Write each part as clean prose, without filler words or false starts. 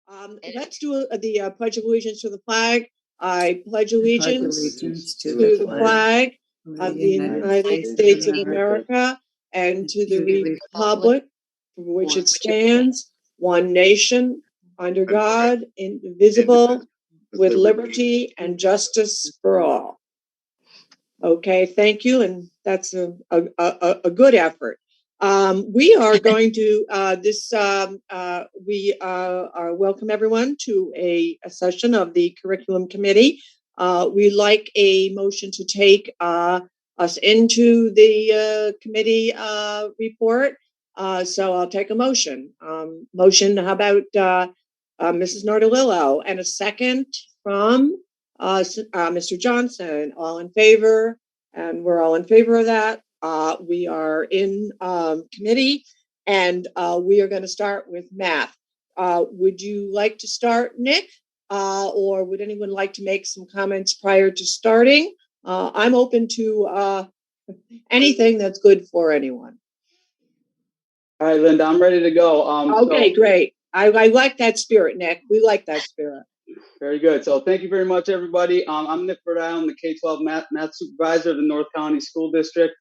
Let's do the Pledge of Allegiance to the flag. I pledge allegiance to the flag of the United States of America and to the republic for which it stands, one nation, under God, indivisible, with liberty and justice for all. Okay, thank you, and that's a good effort. We are going to welcome everyone to a session of the Curriculum Committee. We'd like a motion to take us into the committee report. So I'll take a motion. How about Mrs. Nardolillo, and a second from Mr. Johnson. All in favor? And we're all in favor of that. We are in committee, and we are going to start with math. Would you like to start, Nick? Or would anyone like to make some comments prior to starting? I'm open to anything that's good for anyone. All right, Linda, I'm ready to go. Okay, great. I like that spirit, Nick. We like that spirit. Very good. So thank you very much, everybody. I'm Nick Burdell. I'm the K-12 math supervisor of the North County School District.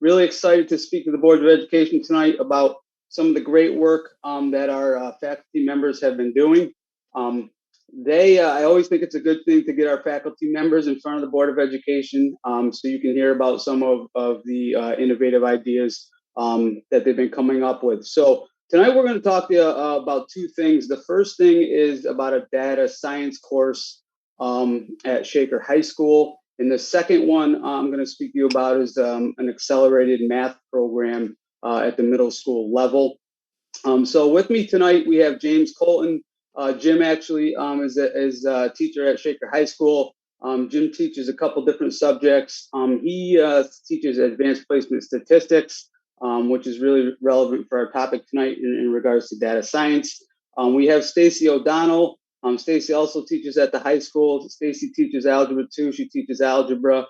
Really excited to speak to the Board of Education tonight about some of the great work that our faculty members have been doing. I always think it's a good thing to get our faculty members in front of the Board of Education so you can hear about some of the innovative ideas that they've been coming up with. So tonight we're going to talk to you about two things. The first thing is about a data science course at Shaker High School. And the second one I'm going to speak to you about is an accelerated math program at the middle school level. So with me tonight, we have James Colton. Jim actually is a teacher at Shaker High School. Jim teaches a couple different subjects. He teaches advanced placement statistics, which is really relevant for our topic tonight in regards to data science. We have Stacy O'Donnell. Stacy also teaches at the high school. Stacy teaches Algebra 2. She teaches algebra.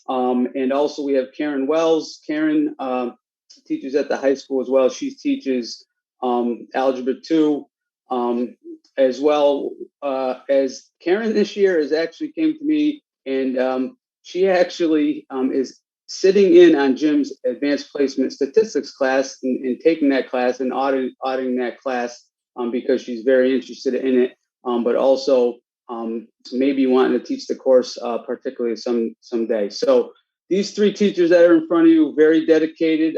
And also we have Karen Wells. Karen teaches at the high school as well. She teaches Algebra 2. As well as Karen this year has actually came to me, and she actually is sitting in on Jim's advanced placement statistics class and taking that class and auditing that class because she's very interested in it, but also maybe wanting to teach the course particularly someday. So these three teachers that are in front of you, very dedicated,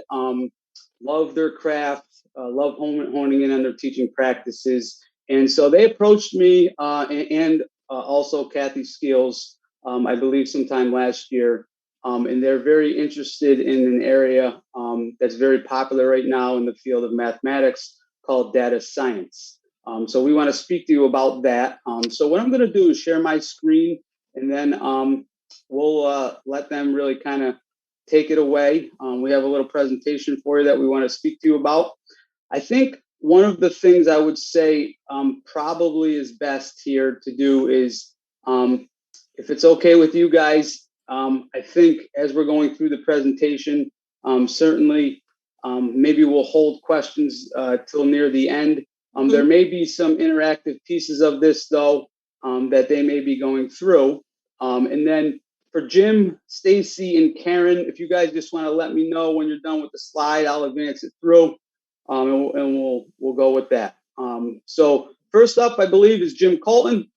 love their craft, love honing in on their teaching practices. And so they approached me and also Kathy Skills, I believe sometime last year. And they're very interested in an area that's very popular right now in the field of mathematics called data science. So we want to speak to you about that. So what I'm going to do is share my screen, and then we'll let them really kind of take it away. We have a little presentation for you that we want to speak to you about. I think one of the things I would say probably is best here to do is, if it's okay with you guys, I think as we're going through the presentation, certainly maybe we'll hold questions till near the end. There may be some interactive pieces of this, though, that they may be going through. And then for Jim, Stacy, and Karen, if you guys just want to let me know when you're done with the slide, I'll advance it through. And we'll go with that. So first up, I believe, is Jim Colton.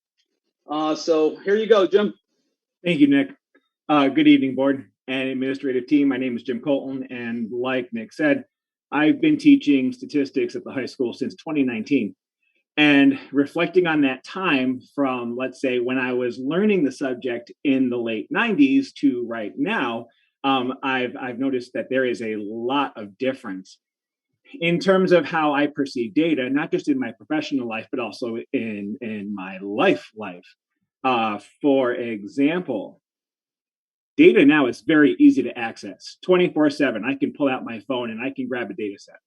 So here you go, Jim. Thank you, Nick. Good evening, board and administrative team. My name is Jim Colton, and like Nick said, I've been teaching statistics at the high school since 2019. And reflecting on that time from, let's say, when I was learning the subject in the late 90s to right now, I've noticed that there is a lot of difference in terms of how I perceive data, not just in my professional life, but also in my life. For example, data now is very easy to access 24/7. I can pull out my phone and I can grab a data set.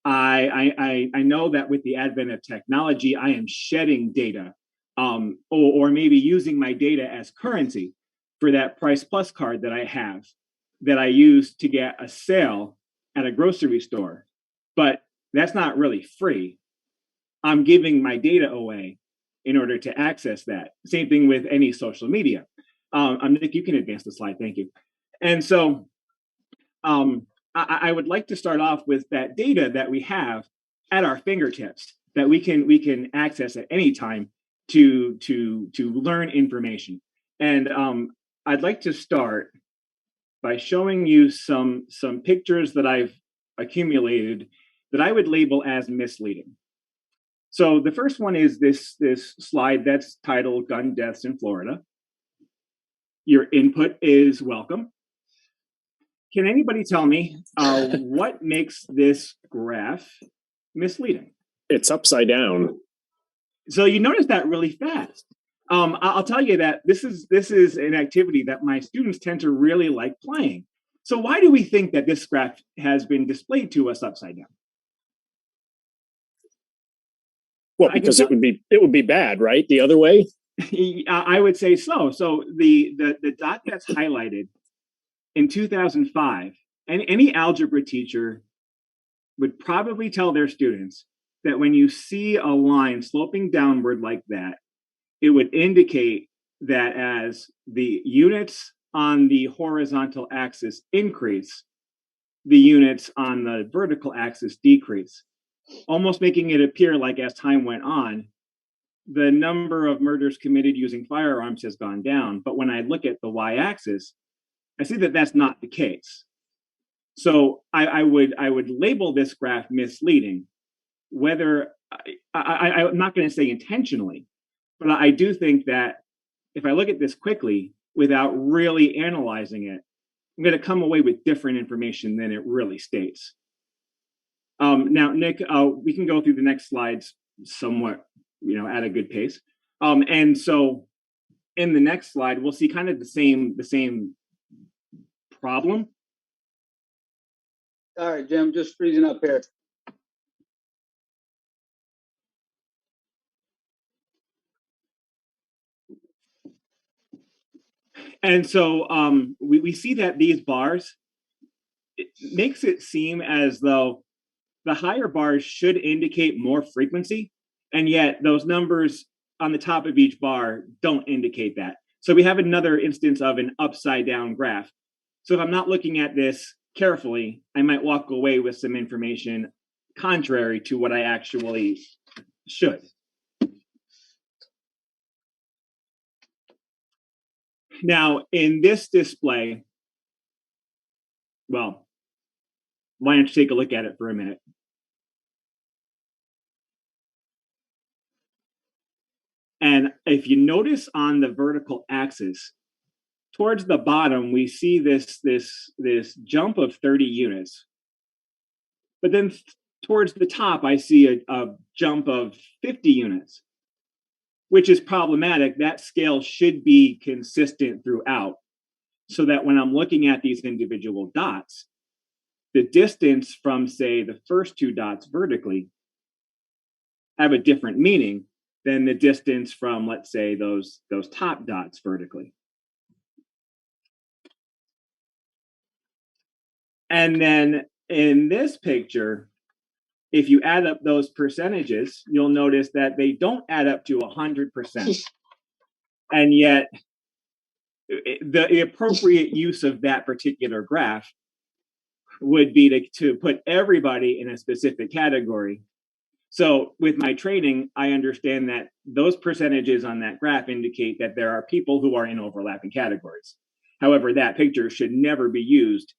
I know that with the advent of technology, I am shedding data or maybe using my data as currency for that Price Plus card that I have that I use to get a sale at a grocery store, but that's not really free. I'm giving my data away in order to access that. Same thing with any social media. Nick, you can advance the slide. Thank you. And so I would like to start off with that data that we have at our fingertips that we can access at any time to learn information. And I'd like to start by showing you some pictures that I've accumulated that I would label as misleading. So the first one is this slide that's titled "Gun Deaths in Florida." Your input is welcome. Can anybody tell me what makes this graph misleading? It's upside down. So you notice that really fast. I'll tell you that this is an activity that my students tend to really like playing. So why do we think that this graph has been displayed to us upside down? Well, because it would be bad, right? The other way? I would say so. So the dot that's highlighted in 2005, and any algebra teacher would probably tell their students that when you see a line sloping downward like that, it would indicate that as the units on the horizontal axis increase, the units on the vertical axis decrease, almost making it appear like as time went on, the number of murders committed using firearms has gone down. But when I look at the y-axis, I see that that's not the case. So I would label this graph misleading, whether I'm not going to say intentionally, but I do think that if I look at this quickly without really analyzing it, I'm going to come away with different information than it really states. Now, Nick, we can go through the next slides somewhat, at a good pace. And so in the next slide, we'll see kind of the same problem. All right, Jim, just freezing up here. And so we see that these bars, it makes it seem as though the higher bars should indicate more frequency, and yet those numbers on the top of each bar don't indicate that. So we have another instance of an upside down graph. So if I'm not looking at this carefully, I might walk away with some information contrary to what I actually should. Now, in this display, well, why don't you take a look at it for a minute? And if you notice on the vertical axis, towards the bottom, we see this jump of 30 units. But then towards the top, I see a jump of 50 units, which is problematic. That scale should be consistent throughout, so that when I'm looking at these individual dots, the distance from, say, the first two dots vertically have a different meaning than the distance from, let's say, those top dots vertically. And then in this picture, if you add up those percentages, you'll notice that they don't add up to 100%. And yet, the appropriate use of that particular graph would be to put everybody in a specific category. So with my training, I understand that those percentages on that graph indicate that there are people who are in overlapping categories. However, that picture should never be used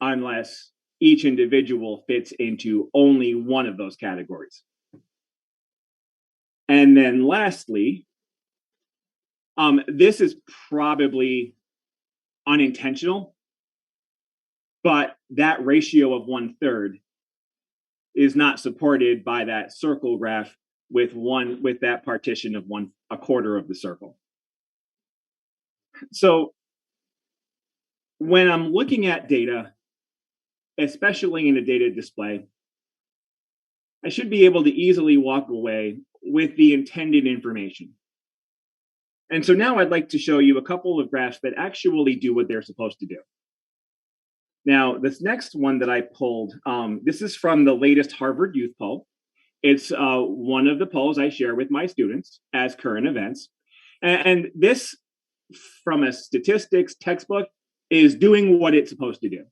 unless each individual fits into only one of those categories. And then lastly, this is probably unintentional, but that ratio of 1/3 is not supported by that circle graph with that partition of a quarter of the circle. So when I'm looking at data, especially in a data display, I should be able to easily walk away with the intended information. And so now I'd like to show you a couple of graphs that actually do what they're supposed to do. Now, this next one that I pulled, this is from the latest Harvard Youth Poll, It's one of the polls I share with my students as current events. And this, from a statistics textbook, is doing what it's supposed to do.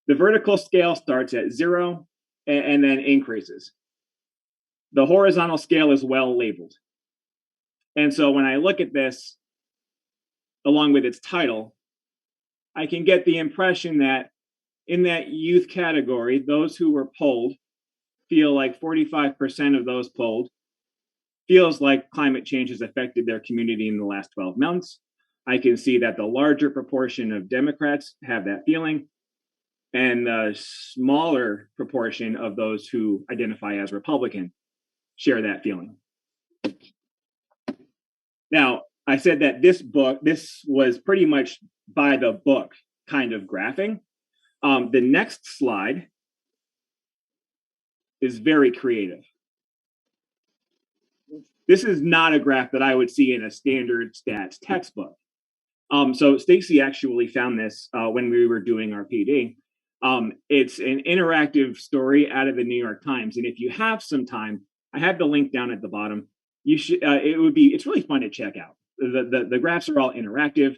The vertical scale starts at 0 and then increases. The horizontal scale is well labeled. And so when I look at this, along with its title, I can get the impression that in that youth category, those who were polled feel like 45% of those polled feels like climate change has affected their community in the last 12 months. I can see that the larger proportion of Democrats have that feeling, and the smaller proportion of those who identify as Republican share that feeling. Now, I said that this was pretty much by the book kind of graphing. The next slide is very creative. This is not a graph that I would see in a standard stats textbook. So Stacy actually found this when we were doing our PD. It's an interactive story out of the New York Times, and if you have some time, I have the link down at the bottom. You should. It's really fun to check out. The graphs are all interactive.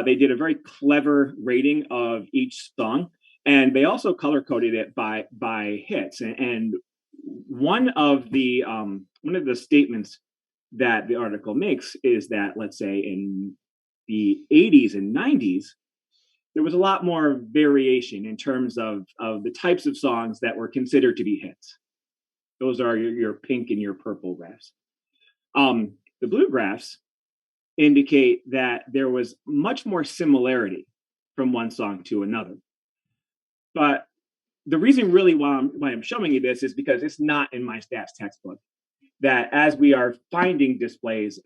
They did a very clever rating of each song, and they also color coded it by hits. And one of the statements that the article makes is that, let's say, in the 80s and 90s, there was a lot more variation in terms of the types of songs that were considered to be hits. Those are your pink and your purple graphs. The blue graphs indicate that there was much more similarity from one song to another. But the reason really why I'm showing you this is because it's not in my stats textbook. That as we are finding displays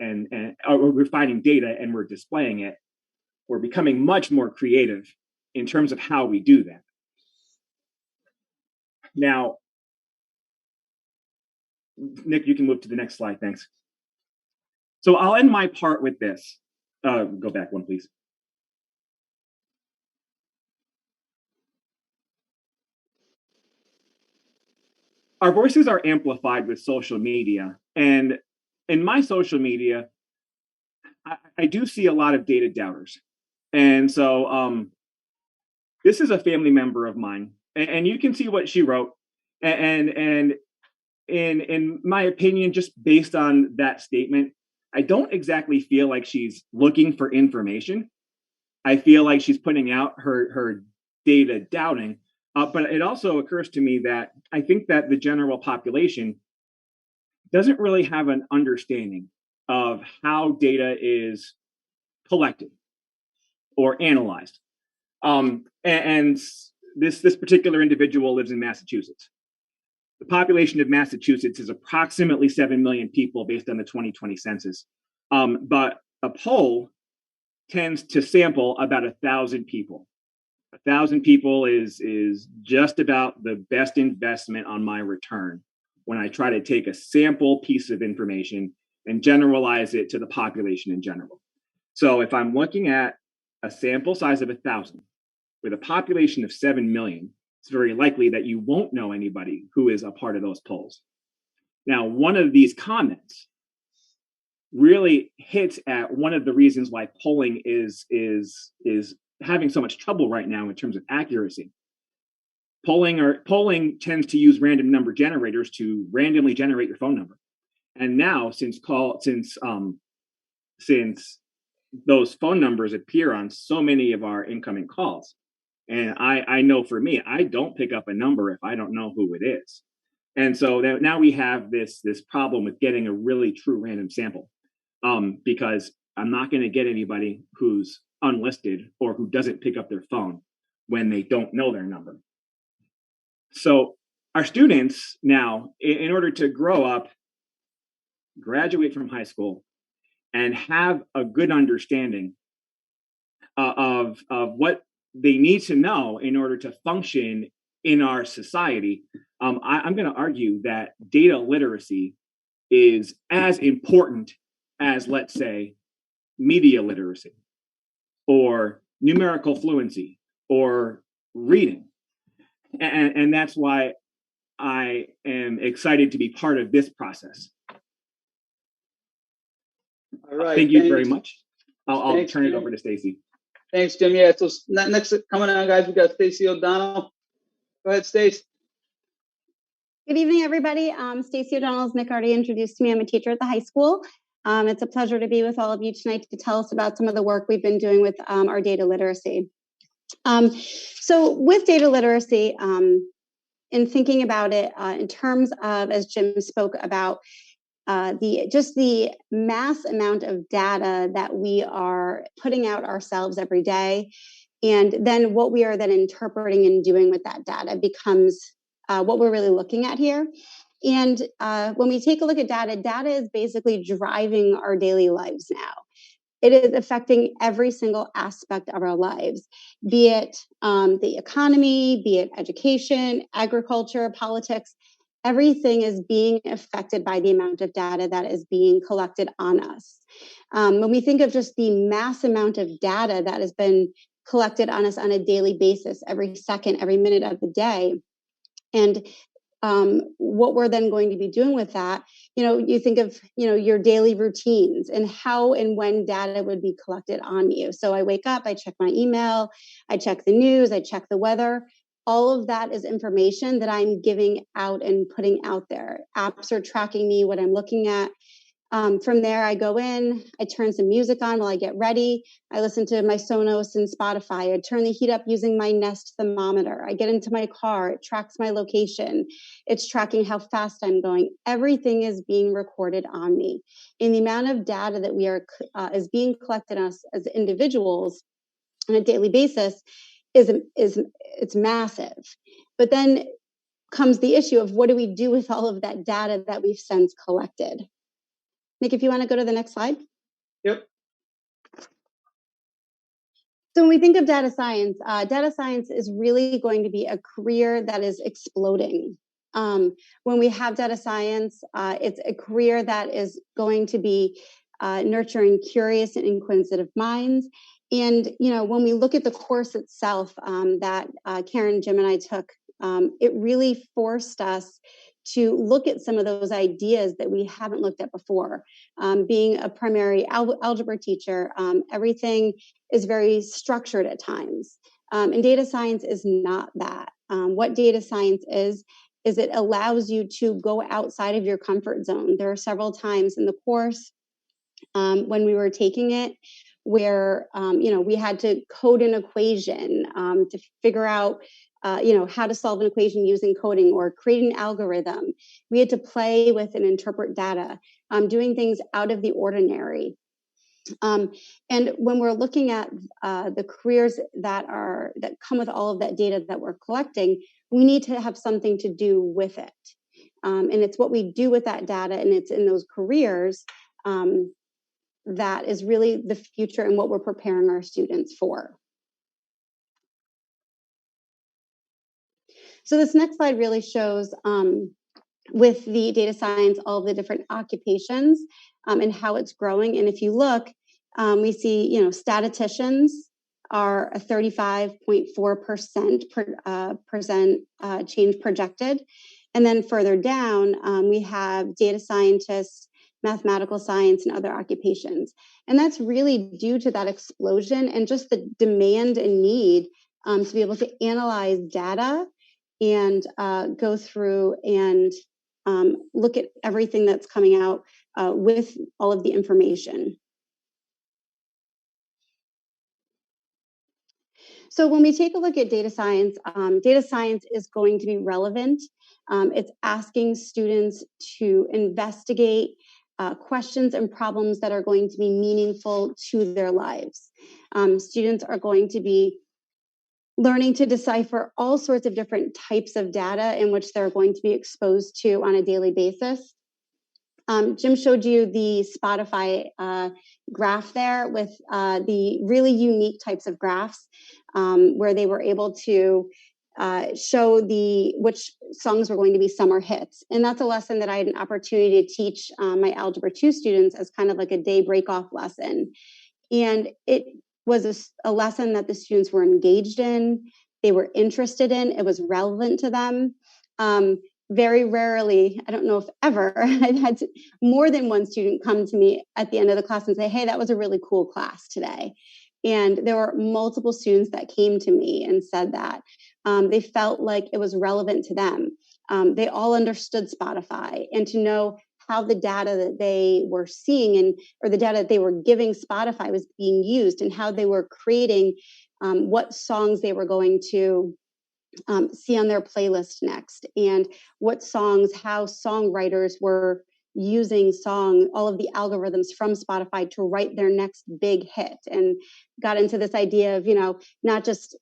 or we're finding data and we're displaying it, we're becoming much more creative in terms of how we do that. Now, Nick, you can move to the next slide, thanks. So I'll end my part with this. Go back one, please. Our voices are amplified with social media. And in my social media, I do see a lot of data doubters. And so this is a family member of mine. And you can see what she wrote. And in my opinion, just based on that statement, I don't exactly feel like she's looking for information. I feel like she's putting out her data doubting. But it also occurs to me that I think that the general population doesn't really have an understanding of how data is collected or analyzed. And this particular individual lives in Massachusetts. The population of Massachusetts is approximately 7 million people based on the 2020 census. But a poll tends to sample about 1,000 people. 1,000 people is just about the best investment on my return when I try to take a sample piece of information and generalize it to the population in general. So if I'm looking at a sample size of 1,000 with a population of 7 million, it's very likely that you won't know anybody who is a part of those polls. Now, one of these comments really hits at one of the reasons why polling is having so much trouble right now in terms of accuracy. Polling tends to use random number generators to randomly generate your phone number. And now, since those phone numbers appear on so many of our incoming calls, and I know for me, I don't pick up a number if I don't know who it is. And so now we have this problem with getting a really true random sample, because I'm not going to get anybody who's unlisted or who doesn't pick up their phone when they don't know their number. So our students now, in order to grow up, graduate from high school, and have a good understanding of what they need to know in order to function in our society, I'm going to argue that data literacy is as important as, let's say, media literacy or numerical fluency or reading. And that's why I am excited to be part of this process. All right. Thank you very much. I'll Thanks, turn it Jim. over to Stacy. Thanks, Jim. Yeah, so next coming on, guys, we got Stacy O'Donnell. Go ahead, Stace. Good evening, everybody. Stacy O'Donnell, as Nick already introduced me. I'm a teacher at the high school. It's a pleasure to be with all of you tonight to tell us about some of the work we've been doing with our data literacy. So with data literacy, in thinking about it in terms of, as Jim spoke about, the mass amount of data that we are putting out ourselves every day, and then what we are then interpreting and doing with that data becomes what we're really looking at here. And when we take a look at data, data is basically driving our daily lives now. It is affecting every single aspect of our lives, be it the economy, be it education, agriculture, politics. Everything is being affected by the amount of data that is being collected on us. When we think of just the mass amount of data that has been collected on us on a daily basis, every second, every minute of the day, and what we're then going to be doing with that, you think of, your daily routines and how and when data would be collected on you. So I wake up, I check my email, I check the news, I check the weather. All of that is information that I'm giving out and putting out there. Apps are tracking me, what I'm looking at. From there, I go in, I turn some music on while I get ready. I listen to my Sonos and Spotify. I turn the heat up using my Nest thermometer. I get into my car. It tracks my location. It's tracking how fast I'm going. Everything is being recorded on me. And the amount of data that we are is being collected on us as individuals on a daily basis it's massive. But then comes the issue of what do we do with all of that data that we've since collected? Nick, if you want to go to the next slide. Yep. So when we think of data science is really going to be a career that is exploding. When we have data science, it's a career that is going to be nurturing curious and inquisitive minds. And, when we look at the course itself that Karen, Jim, and I took, it really forced us to look at some of those ideas that we haven't looked at before. Being a primary algebra teacher, everything is very structured at times. And data science is not that. What data science is it allows you to go outside of your comfort zone. There are several times in the course when we were taking it where, we had to code an equation to figure out how to solve an equation using coding or create an algorithm. We had to play with and interpret data, doing things out of the ordinary. And when we're looking at the careers that come with all of that data that we're collecting, we need to have something to do with it. And it's what we do with that data, and it's in those careers that is really the future and what we're preparing our students for. So this next slide really shows with the data science, all of the different occupations and how it's growing. And if you look, we see, statisticians are a 35.4% change projected. And then further down, we have data scientists, mathematical science, and other occupations. And that's really due to that explosion and just the demand and need to be able to analyze data and go through and look at everything that's coming out with all of the information. So when we take a look at data science is going to be relevant. It's asking students to investigate questions and problems that are going to be meaningful to their lives. Students are going to be learning to decipher all sorts of different types of data in which they're going to be exposed to on a daily basis. Jim showed you the Spotify graph there with the really unique types of graphs where they were able to show which songs were going to be summer hits. And that's a lesson that I had an opportunity to teach my Algebra 2 students as kind of like a day break-off lesson. And it was a lesson that the students were engaged in, they were interested in, it was relevant to them. very rarely, I don't know if ever, I've had more than one student come to me at the end of the class and say, hey, that was a really cool class today. And there were multiple students that came to me and said that they felt like it was relevant to them. They all understood Spotify, and to know how the data that they were seeing or the data that they were giving Spotify was being used, and how they were creating what songs they were going to see on their playlist next, and what songs, how songwriters were using all of the algorithms from Spotify to write their next big hit, and got into this idea of, not just,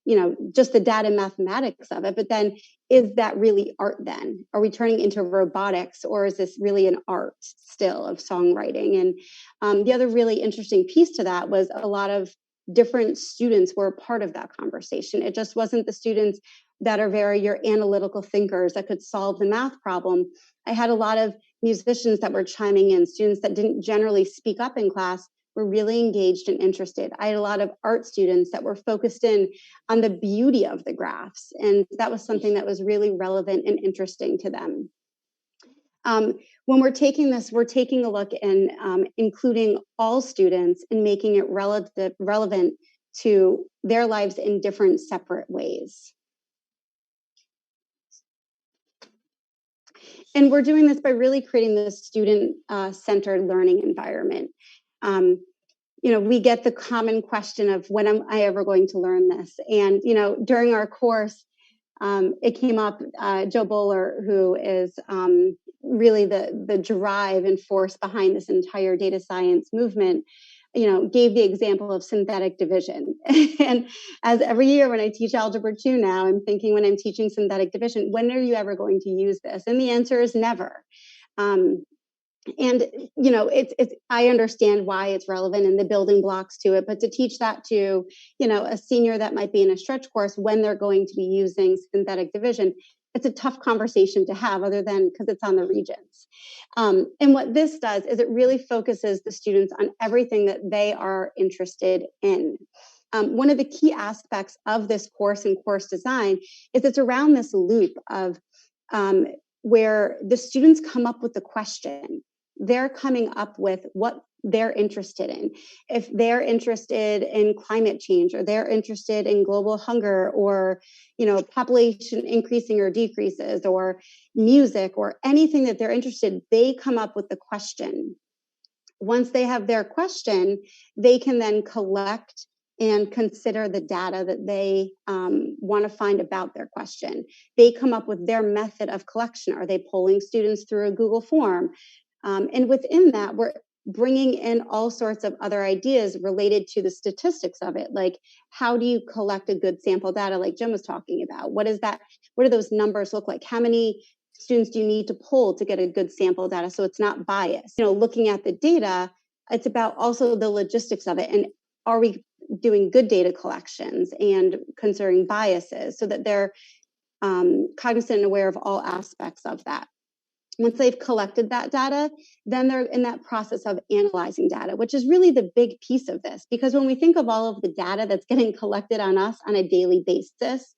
just the data mathematics of it, but then is that really art then? Are we turning into robotics, or is this really an art still of songwriting? And the other really interesting piece to that was a lot of different students were a part of that conversation. It just wasn't the students that are your analytical thinkers that could solve the math problem. I had a lot of musicians that were chiming in, students that didn't generally speak up in class were really engaged and interested. I had a lot of art students that were focused in on the beauty of the graphs, and that was something that was really relevant and interesting to them. When we're taking this, we're taking a look and including all students and making it relevant to their lives in different separate ways. And we're doing this by really creating this student-centered learning environment. We get the common question of, when am I ever going to learn this? And, during our course, it came up, Joe Bowler, who is really the drive and force behind this entire data science movement, gave the example of synthetic division. And as every year when I teach Algebra 2 now, I'm thinking, when I'm teaching synthetic division, when are you ever going to use this? And the answer is never. And, I understand why it's relevant and the building blocks to it, but to teach that to, a senior that might be in a stretch course when they're going to be using synthetic division, it's a tough conversation to have, other than because it's on the regents. And what this does is it really focuses the students on everything that they are interested in. One of the key aspects of this course and course design is it's around this loop of where the students come up with the question. They're coming up with what they're interested in. If they're interested in climate change, or they're interested in global hunger, or, population increasing or decreases, or music, or anything that they're interested in, they come up with the question. Once they have their question, they can then collect and consider the data that they want to find about their question. They come up with their method of collection. Are they polling students through a Google form? And within that, we're bringing in all sorts of other ideas related to the statistics of it. Like, how do you collect a good sample data, like Jim was talking about? What is that? What do those numbers look like? How many students do you need to poll to get a good sample data so it's not biased? Looking at the data, it's about also the logistics of it. And are we doing good data collections and considering biases so that they're cognizant and aware of all aspects of that? Once they've collected that data, then they're in that process of analyzing data, which is really the big piece of this. Because when we think of all of the data that's getting collected on us on a daily basis,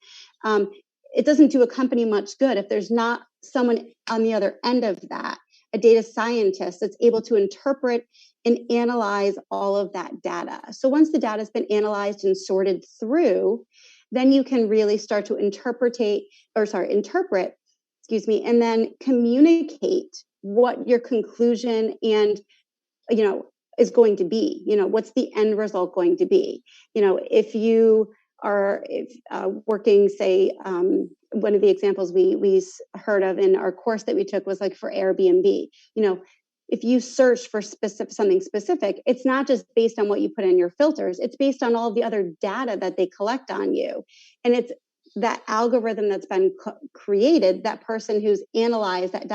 it doesn't do a company much good if there's not someone on the other end of that, a data scientist that's able to interpret and analyze all of that data. So once the data has been analyzed and sorted through, then you can really start to interpret, and then communicate what your conclusion and, is going to be. What's the end result going to be? If you are working, say, one of the examples we heard of in our course that we took was like for Airbnb. If you search for something specific, it's not just based on what you put in your filters. It's based on all the other data that they collect on you. And it's that algorithm that's been created, that person who's analyzed, that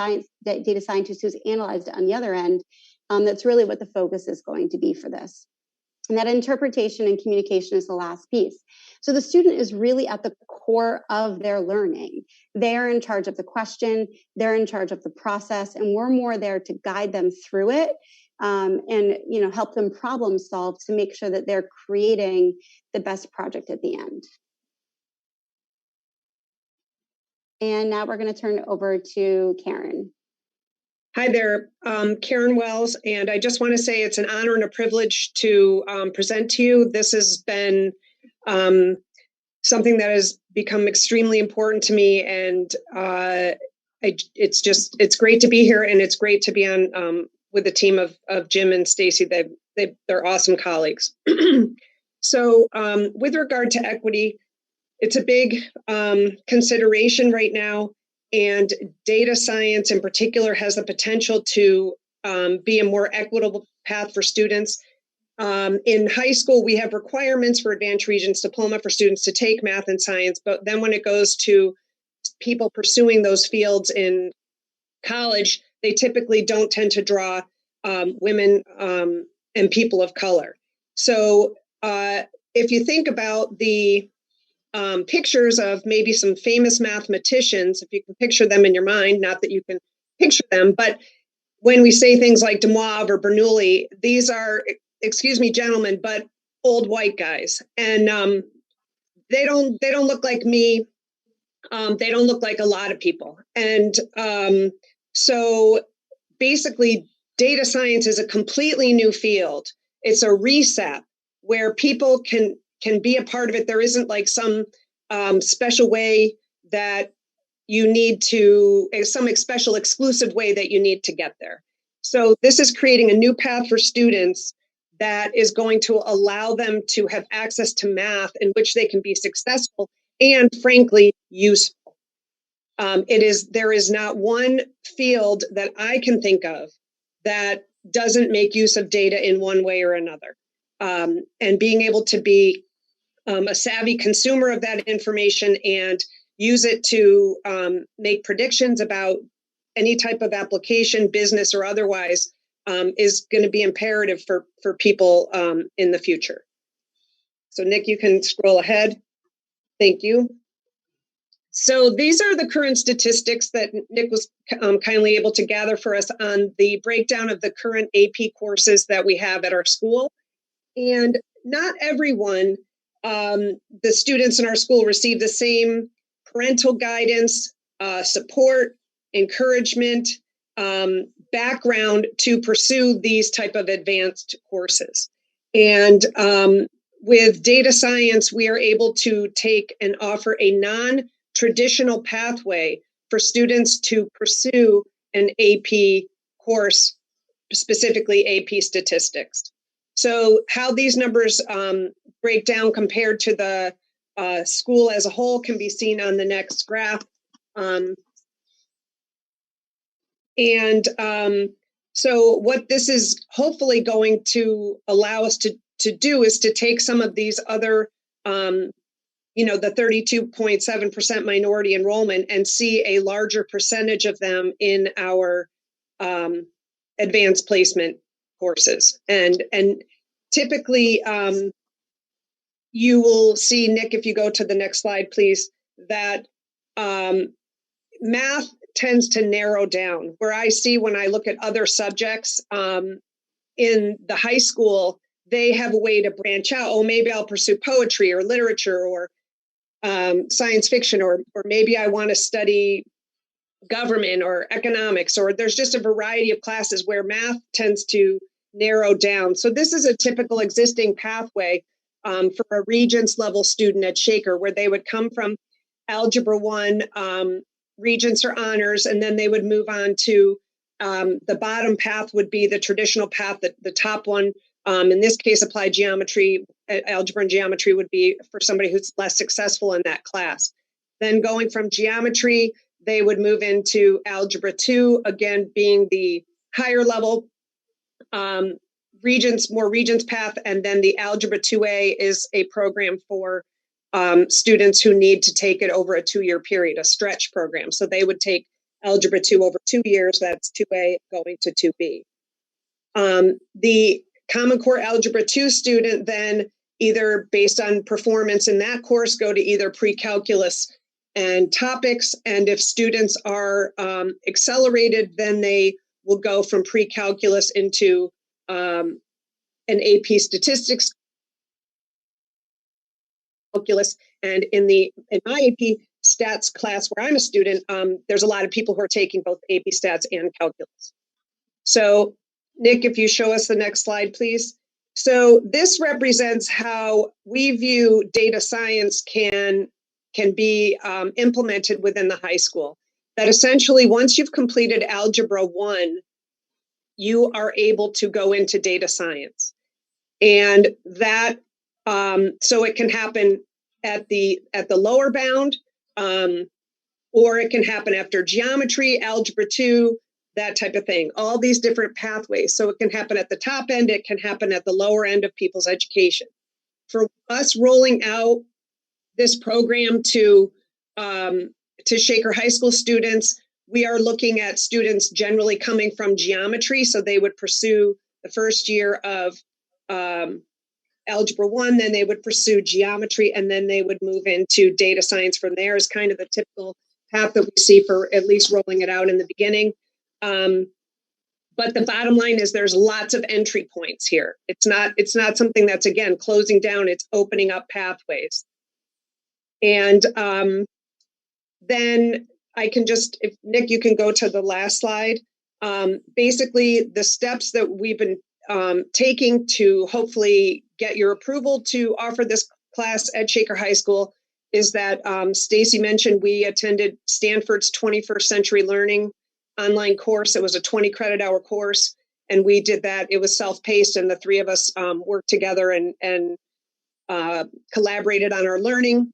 data scientist who's analyzed it on the other end, that's really what the focus is going to be for this. And that interpretation and communication is the last piece. So the student is really at the core of their learning. They're in charge of the question, they're in charge of the process, and we're more there to guide them through it and help them problem solve to make sure that they're creating the best project at the end. And now we're going to turn it over to Karen. Hi there, Karen Wells, and I just want to say it's an honor and a privilege to present to you. This has been something that has become extremely important to me, and it's great to be here, and it's great to be on with the team of Jim and Stacy. They're awesome colleagues. So with regard to equity, it's a big consideration right now. And data science in particular has the potential to be a more equitable path for students. In high school, we have requirements for Advanced Regents Diploma for students to take math and science, but then when it goes to people pursuing those fields in college, they typically don't tend to draw women and people of color. So if you think about the pictures of maybe some famous mathematicians, if you can picture them in your mind, not that you can picture them, but when we say things like de Moivre or Bernoulli, these are, excuse me, gentlemen, but old white guys. And they don't look like me. They don't look like a lot of people. And so basically, data science is a completely new field. It's a reset where people can be a part of it. There isn't like some special way that you need to, some special exclusive way that you need to get there. So this is creating a new path for students that is going to allow them to have access to math in which they can be successful and frankly useful. There is not one field that I can think of that doesn't make use of data in one way or another. And being able to be a savvy consumer of that information and use it to make predictions about any type of application, business or otherwise, is going to be imperative for people in the future. So Nick, you can scroll ahead. Thank you. So these are the current statistics that Nick was kindly able to gather for us on the breakdown of the current AP courses that we have at our school. And not everyone, the students in our school receive the same parental guidance, support, encouragement, background to pursue these type of advanced courses. And with data science, we are able to take and offer a non-traditional pathway for students to pursue an AP course, specifically AP statistics. So how these numbers break down compared to the school as a whole can be seen on the next graph. So what this is hopefully going to allow us to do is to take some of these other, the 32.7% minority enrollment and see a larger percentage of them in our advanced placement courses. And typically, you will see, Nick, if you go to the next slide, please, that math tends to narrow down. Where I see when I look at other subjects in the high school, they have a way to branch out. Oh, maybe I'll pursue poetry or literature or science fiction, or maybe I want to study government or economics, or there's just a variety of classes where math tends to narrow down. So this is a typical existing pathway for a Regents level student at Shaker, where they would come from Algebra 1, Regents or honors, and then they would move on to the bottom path would be the traditional path. The top one, in this case, applied geometry, algebra and geometry would be for somebody who's less successful in that class. Then going from geometry, they would move into Algebra 2, again, being the higher level Regents path. And then the Algebra 2A is a program for students who need to take it over a 2-year period, a stretch program. So they would take Algebra 2 over 2 years, that's 2A going to 2B. The Common Core Algebra 2 student then, either based on performance in that course, go to either pre-calculus and topics. And if students are accelerated, then they will go from pre-calculus into an AP statistics calculus. And in my AP stats class where I'm a student, there's a lot of people who are taking both AP stats and calculus. So Nick, if you show us the next slide, please. So this represents how we view data science can be implemented within the high school. That essentially, once you've completed Algebra 1, you are able to go into data science. And that, so it can happen at the lower bound, or it can happen after geometry, Algebra 2, that type of thing, all these different pathways. So it can happen at the top end, it can happen at the lower end of people's education. For us rolling out this program to Shaker High School students, we are looking at students generally coming from geometry. So they would pursue the first year of Algebra 1, then they would pursue geometry, and then they would move into data science from there is kind of the typical path that we see for at least rolling it out in the beginning. But the bottom line is there's lots of entry points here. It's not something that's, again, closing down, it's opening up pathways. And then I can just, if Nick, you can go to the last slide. Basically, the steps that we've been taking to hopefully get your approval to offer this class at Shaker High School is that Stacy mentioned we attended Stanford's 21st Century Learning online course. It was a 20 credit hour course, and we did that. It was self-paced, and the three of us worked together and collaborated on our learning.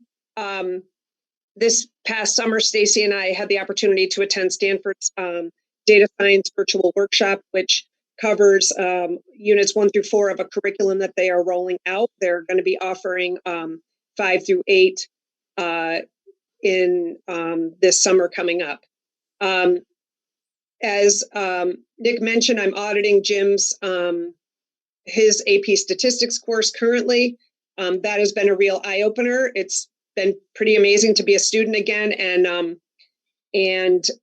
This past summer, Stacy and I had the opportunity to attend Stanford's data science virtual workshop, which covers units 1 through 4 of a curriculum that they are rolling out. They're going to be offering 5 through 8 in this summer coming up. As Nick mentioned, I'm auditing Jim's his AP statistics course currently. That has been a real eye-opener. It's been pretty amazing to be a student again, and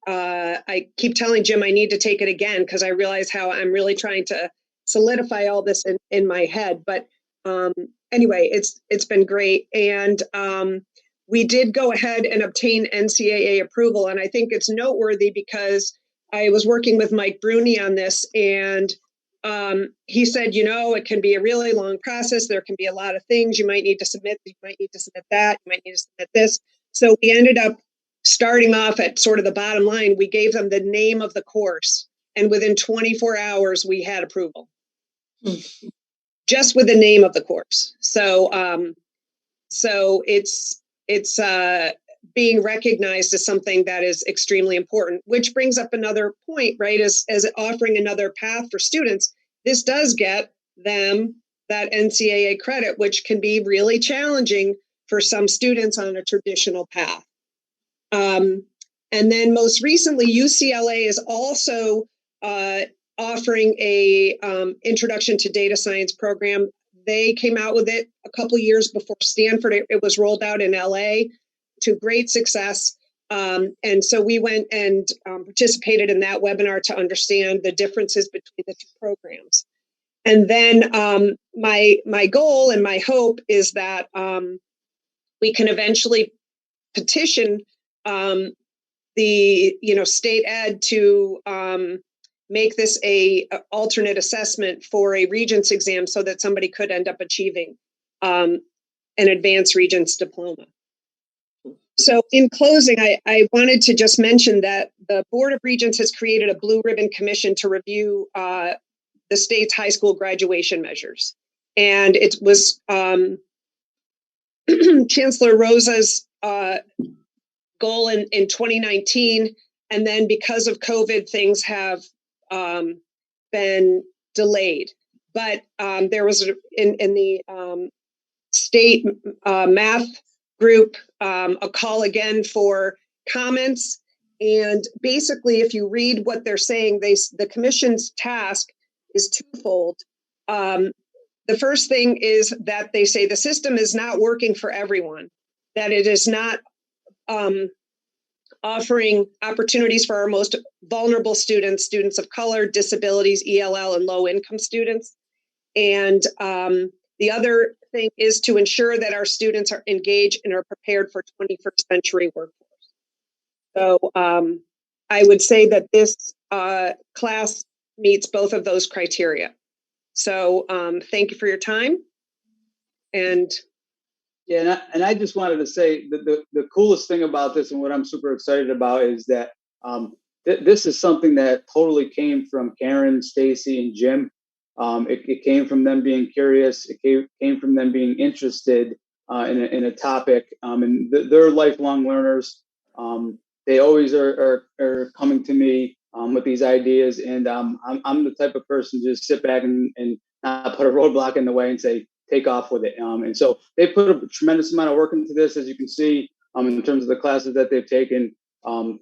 I keep telling Jim I need to take it again because I realize how I'm really trying to solidify all this in my head. But anyway, it's been great, and we did go ahead and obtain NCAA approval, and I think it's noteworthy because I was working with Mike Bruni on this, and he said, you know, it can be a really long process. There can be a lot of things you might need to submit. You might need to submit that. You might need to submit this. So we ended up starting off at sort of the bottom line. We gave them the name of the course, and within 24 hours, we had approval. Just with the name of the course. So, so it's being recognized as something that is extremely important, which brings up another point, right? As offering another path for students, this does get them that NCAA credit, which can be really challenging for some students on a traditional path. And then most recently, UCLA is also offering a introduction to data science program. They came out with it a couple of years before Stanford. It was rolled out in LA to great success. And so we went and participated in that webinar to understand the differences between the two programs. And then my goal and my hope is that we can eventually petition the state ed to make this a alternate assessment for a Regents exam so that somebody could end up achieving an advanced Regents diploma. So in closing, I wanted to just mention that the Board of Regents has created a blue ribbon commission to review the state's high school graduation measures. And it was Chancellor Rosa's goal in 2019. And then because of COVID, things have been delayed. But there was in the state math group a call again for comments. And basically, if you read what they're saying, the commission's task is twofold. The first thing is that they say the system is not working for everyone, that it is not offering opportunities for our most vulnerable students, students of color, disabilities, ELL, and low-income students. And the other thing is to ensure that our students are engaged and are prepared for 21st century workforce. So I would say that this class meets both of those criteria. So thank you for your time. And yeah, and I just wanted to say that the coolest thing about this and what I'm super excited about is that this is something that totally came from Karen, Stacy, and Jim. It came from them being curious. It came from them being interested in a topic, and they're lifelong learners. They always are coming to me with these ideas, and I'm the type of person to just sit back and not put a roadblock in the way and say, take off with it. And so they put a tremendous amount of work into this, as you can see, in terms of the classes that they've taken.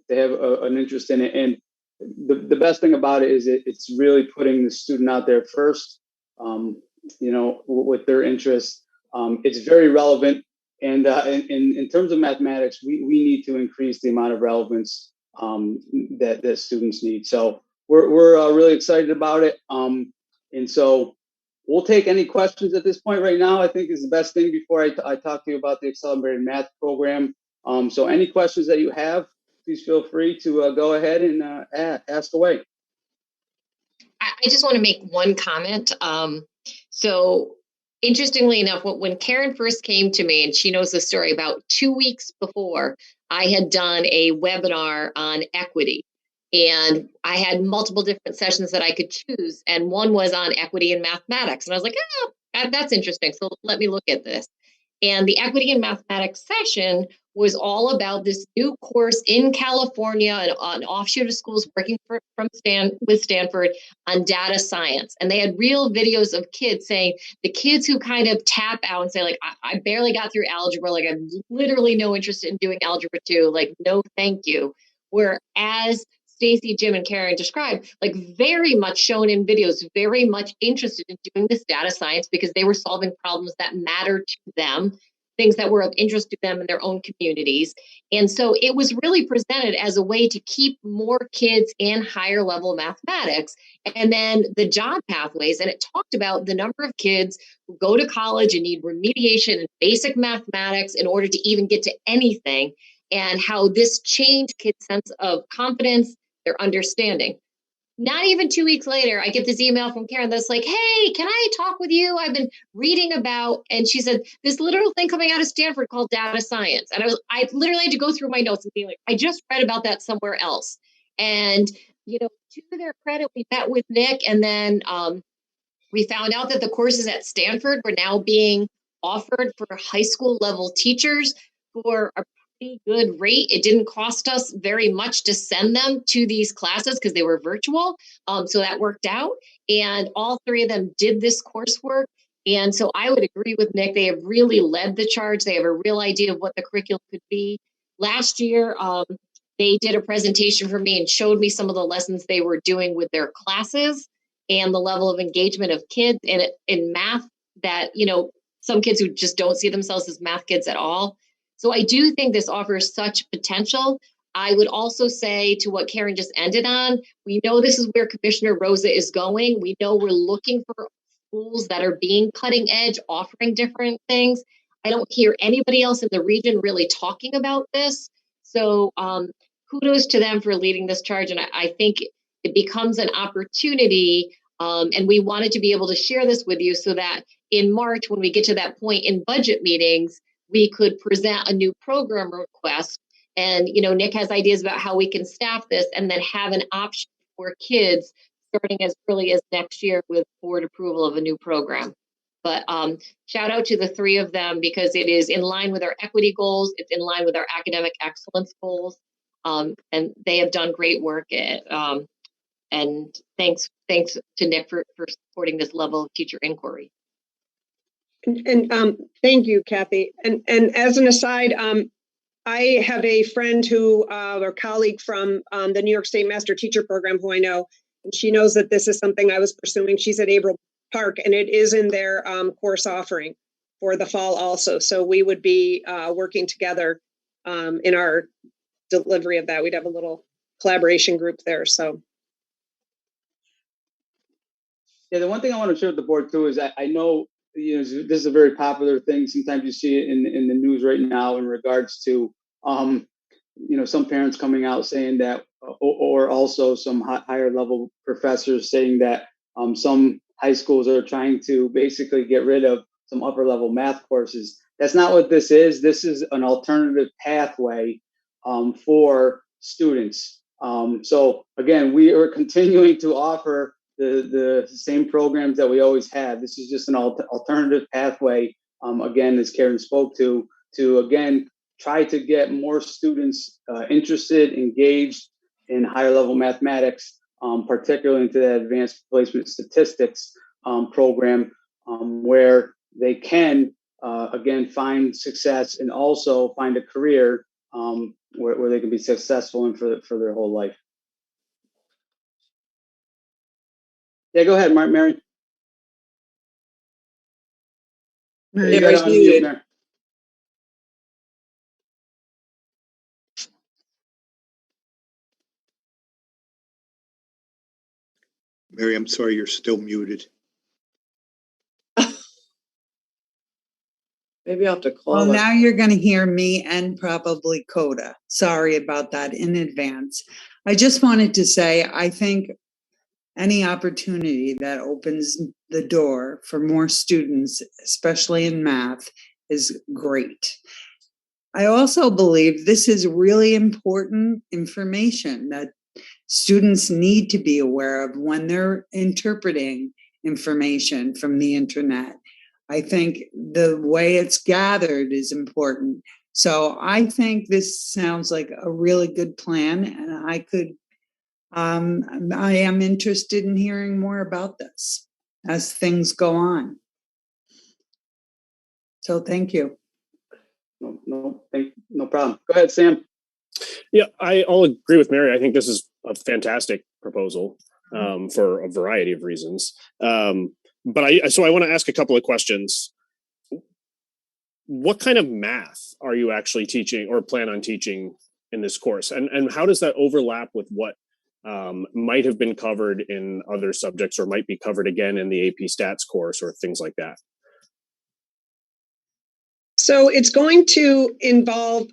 They have an interest in it. And the best thing about it is it's really putting the student out there first, with their interests. It's very relevant. And in terms of mathematics, we need to increase the amount of relevance that students need. So we're really excited about it. And so we'll take any questions at this point right now, I think is the best thing before I talk to you about the Accelerated Math program. So any questions that you have, please feel free to go ahead and ask away. I just want to make one comment. So interestingly enough, when Karen first came to me, and she knows the story, about 2 weeks before, I had done a webinar on equity. And I had multiple different sessions that I could choose. And one was on equity in mathematics. And I was like, that's interesting. So let me look at this. And the equity in mathematics session was all about this new course in California, an offshoot of schools working with Stanford on data science. And they had real videos of kids saying, the kids who kind of tap out and say, like, I barely got through algebra, like I have literally no interest in doing algebra 2, like, no, thank you. Whereas Stacy, Jim, and Karen described, like, very much shown in videos, very much interested in doing this data science because they were solving problems that mattered to them, things that were of interest to them in their own communities. And so it was really presented as a way to keep more kids in higher level mathematics. And then the job pathways, and it talked about the number of kids who go to college and need remediation in basic mathematics in order to even get to anything, and how this changed kids' sense of confidence, their understanding. Not even 2 weeks later, I get this email from Karen that's like, hey, can I talk with you? I've been reading about, and she said, this literal thing coming out of Stanford called data science. And I literally had to go through my notes and be like, I just read about that somewhere else. And, to their credit, we met with Nick, and then we found out that the courses at Stanford were now being offered for high school level teachers for a pretty good rate. It didn't cost us very much to send them to these classes because they were virtual. So that worked out. And all 3 of them did this coursework. And so I would agree with Nick. They have really led the charge. They have a real idea of what the curriculum could be. Last year, they did a presentation for me and showed me some of the lessons they were doing with their classes and the level of engagement of kids in math that, some kids who just don't see themselves as math kids at all. So I do think this offers such potential. I would also say, to what Karen just ended on, we know this is where Commissioner Rosa is going. We know we're looking for schools that are being cutting edge, offering different things. I don't hear anybody else in the region really talking about this. So kudos to them for leading this charge. And I think it becomes an opportunity. And we wanted to be able to share this with you so that in March, when we get to that point in budget meetings, we could present a new program request. And, Nick has ideas about how we can staff this and then have an option for kids starting as early as next year with board approval of a new program. But shout out to the 3 of them because it is in line with our equity goals. It's in line with our academic excellence goals. And they have done great work. And thanks to Nick for supporting this level of teacher inquiry. And thank you, Kathy. And as an aside, I have a friend or colleague from the New York State Master Teacher Program who I know, and she knows that this is something I was pursuing. She's at April Park, and it is in their course offering for the fall also. So we would be working together in our delivery of that. We'd have a little collaboration group there. So. Yeah, the one thing I want to share with the board too is I know this is a very popular thing. Sometimes you see it in the news right now in regards to some parents coming out saying that, or also some higher level professors saying that some high schools are trying to basically get rid of some upper level math courses. That's not what this is. This is an alternative pathway for students. So again, we are continuing to offer the same programs that we always have. This is just an alternative pathway, again, as Karen spoke to again, try to get more students interested, engaged in higher level mathematics, particularly into the advanced placement statistics program, where they can, again, find success and also find a career where they can be successful and for their whole life. Yeah, go ahead, Mary. You gotta unmute, Mary. Mary, I'm sorry, you're still muted. Maybe I'll have to call Well, her. now you're going to hear me and probably Coda. Sorry about that in advance. I just wanted to say, I think any opportunity that opens the door for more students, especially in math, is great. I also believe this is really important information that students need to be aware of when they're interpreting information from the internet. I think the way it's gathered is important. So I think this sounds like a really good plan, and I am interested in hearing more about this as things go on. So thank you. No problem. Go ahead, Sam. Yeah, I'll agree with Mary. I think this is a fantastic proposal for a variety of reasons. But I want to ask a couple of questions. What kind of math are you actually teaching or plan on teaching in this course? And how does that overlap with what might have been covered in other subjects or might be covered again in the AP Stats course or things like that? So it's going to involve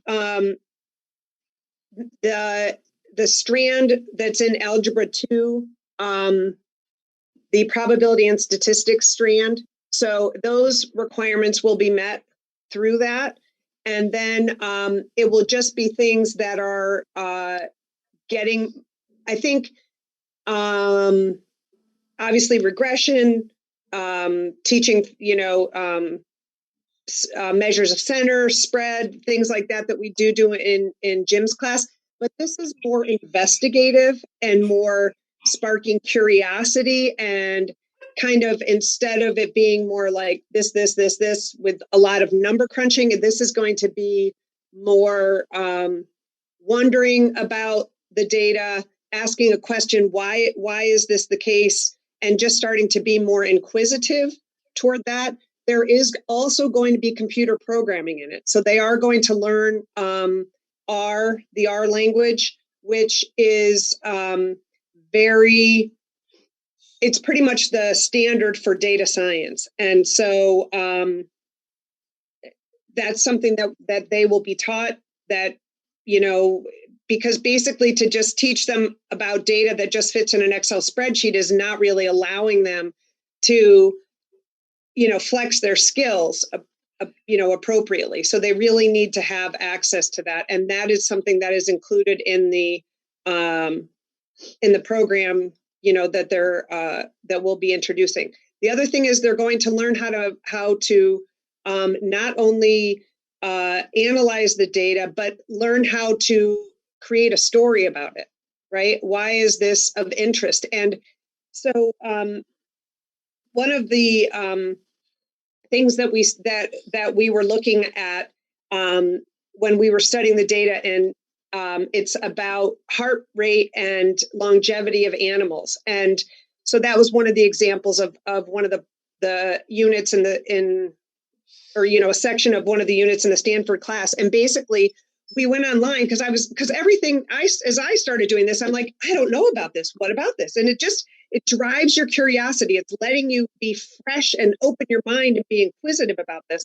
the strand that's in Algebra 2, the probability and statistics strand. So those requirements will be met through that. And then it will just be things that are getting, I think, obviously regression, teaching, measures of center, spread, things like that we do in Jim's class. But this is more investigative and more sparking curiosity, and kind of, instead of it being more like this with a lot of number crunching, this is going to be more wondering about the data, asking a question, why is this the case, and just starting to be more inquisitive toward that. There is also going to be computer programming in it. So they are going to learn R, the R language, which is it's pretty much the standard for data science. And so that's something that they will be taught, that, because basically to just teach them about data that just fits in an Excel spreadsheet is not really allowing them to flex their skills, appropriately. So they really need to have access to that. And that is something that is included in the program, that we'll be introducing. The other thing is they're going to learn how to not only analyze the data, but learn how to create a story about it, right? Why is this of interest? And so one of the things that we were looking at when we were studying the data, and it's about heart rate and longevity of animals. And so that was one of the examples of one of the units a section of one of the units in the Stanford class. And basically we went online because everything as I started doing this, I'm like, I don't know about this. What about this? And it drives your curiosity. It's letting you be fresh and open your mind and be inquisitive about this.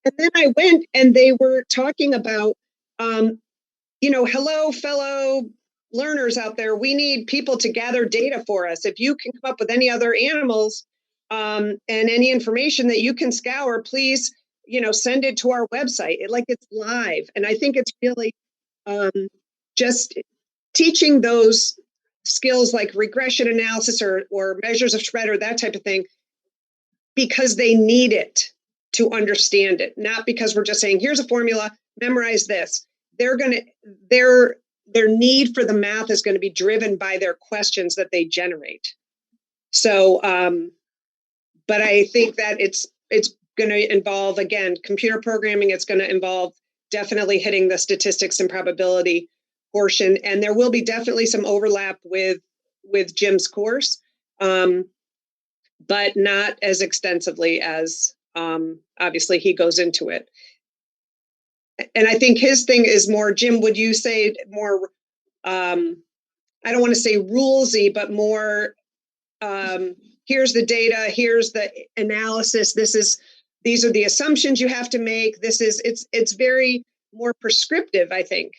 And then I went, and they were talking about hello, fellow learners out there. We need people to gather data for us. If you can come up with any other animals and any information that you can scour, please, send it to our website. It's live. And I think it's really just teaching those skills like regression analysis or measures of spread or that type of thing, because they need it to understand it, not because we're just saying, here's a formula, memorize this. Their need for the math is going to be driven by their questions that they generate. So, but I think that it's going to involve, again, computer programming. It's going to involve definitely hitting the statistics and probability portion. And there will be definitely some overlap with Jim's course, but not as extensively as obviously he goes into it. And I think his thing is more, Jim, would you say more, I don't want to say rulesy, but more, here's the data, here's the analysis, these are the assumptions you have to make. It's very more prescriptive, I think.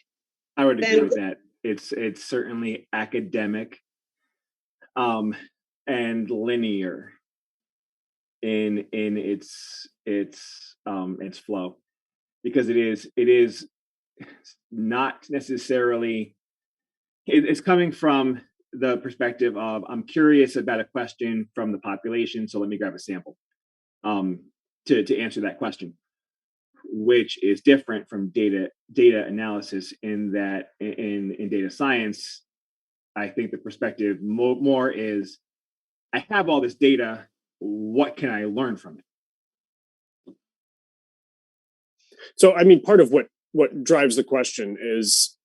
I would agree with that. It's certainly academic and linear in its flow, because it is not necessarily, it's coming from the perspective of, I'm curious about a question from the population, so let me grab a sample to answer that question, which is different from data analysis, in that in data science, I think the perspective more is, I have all this data, what can I learn from it? So, I mean, part of what drives the question is,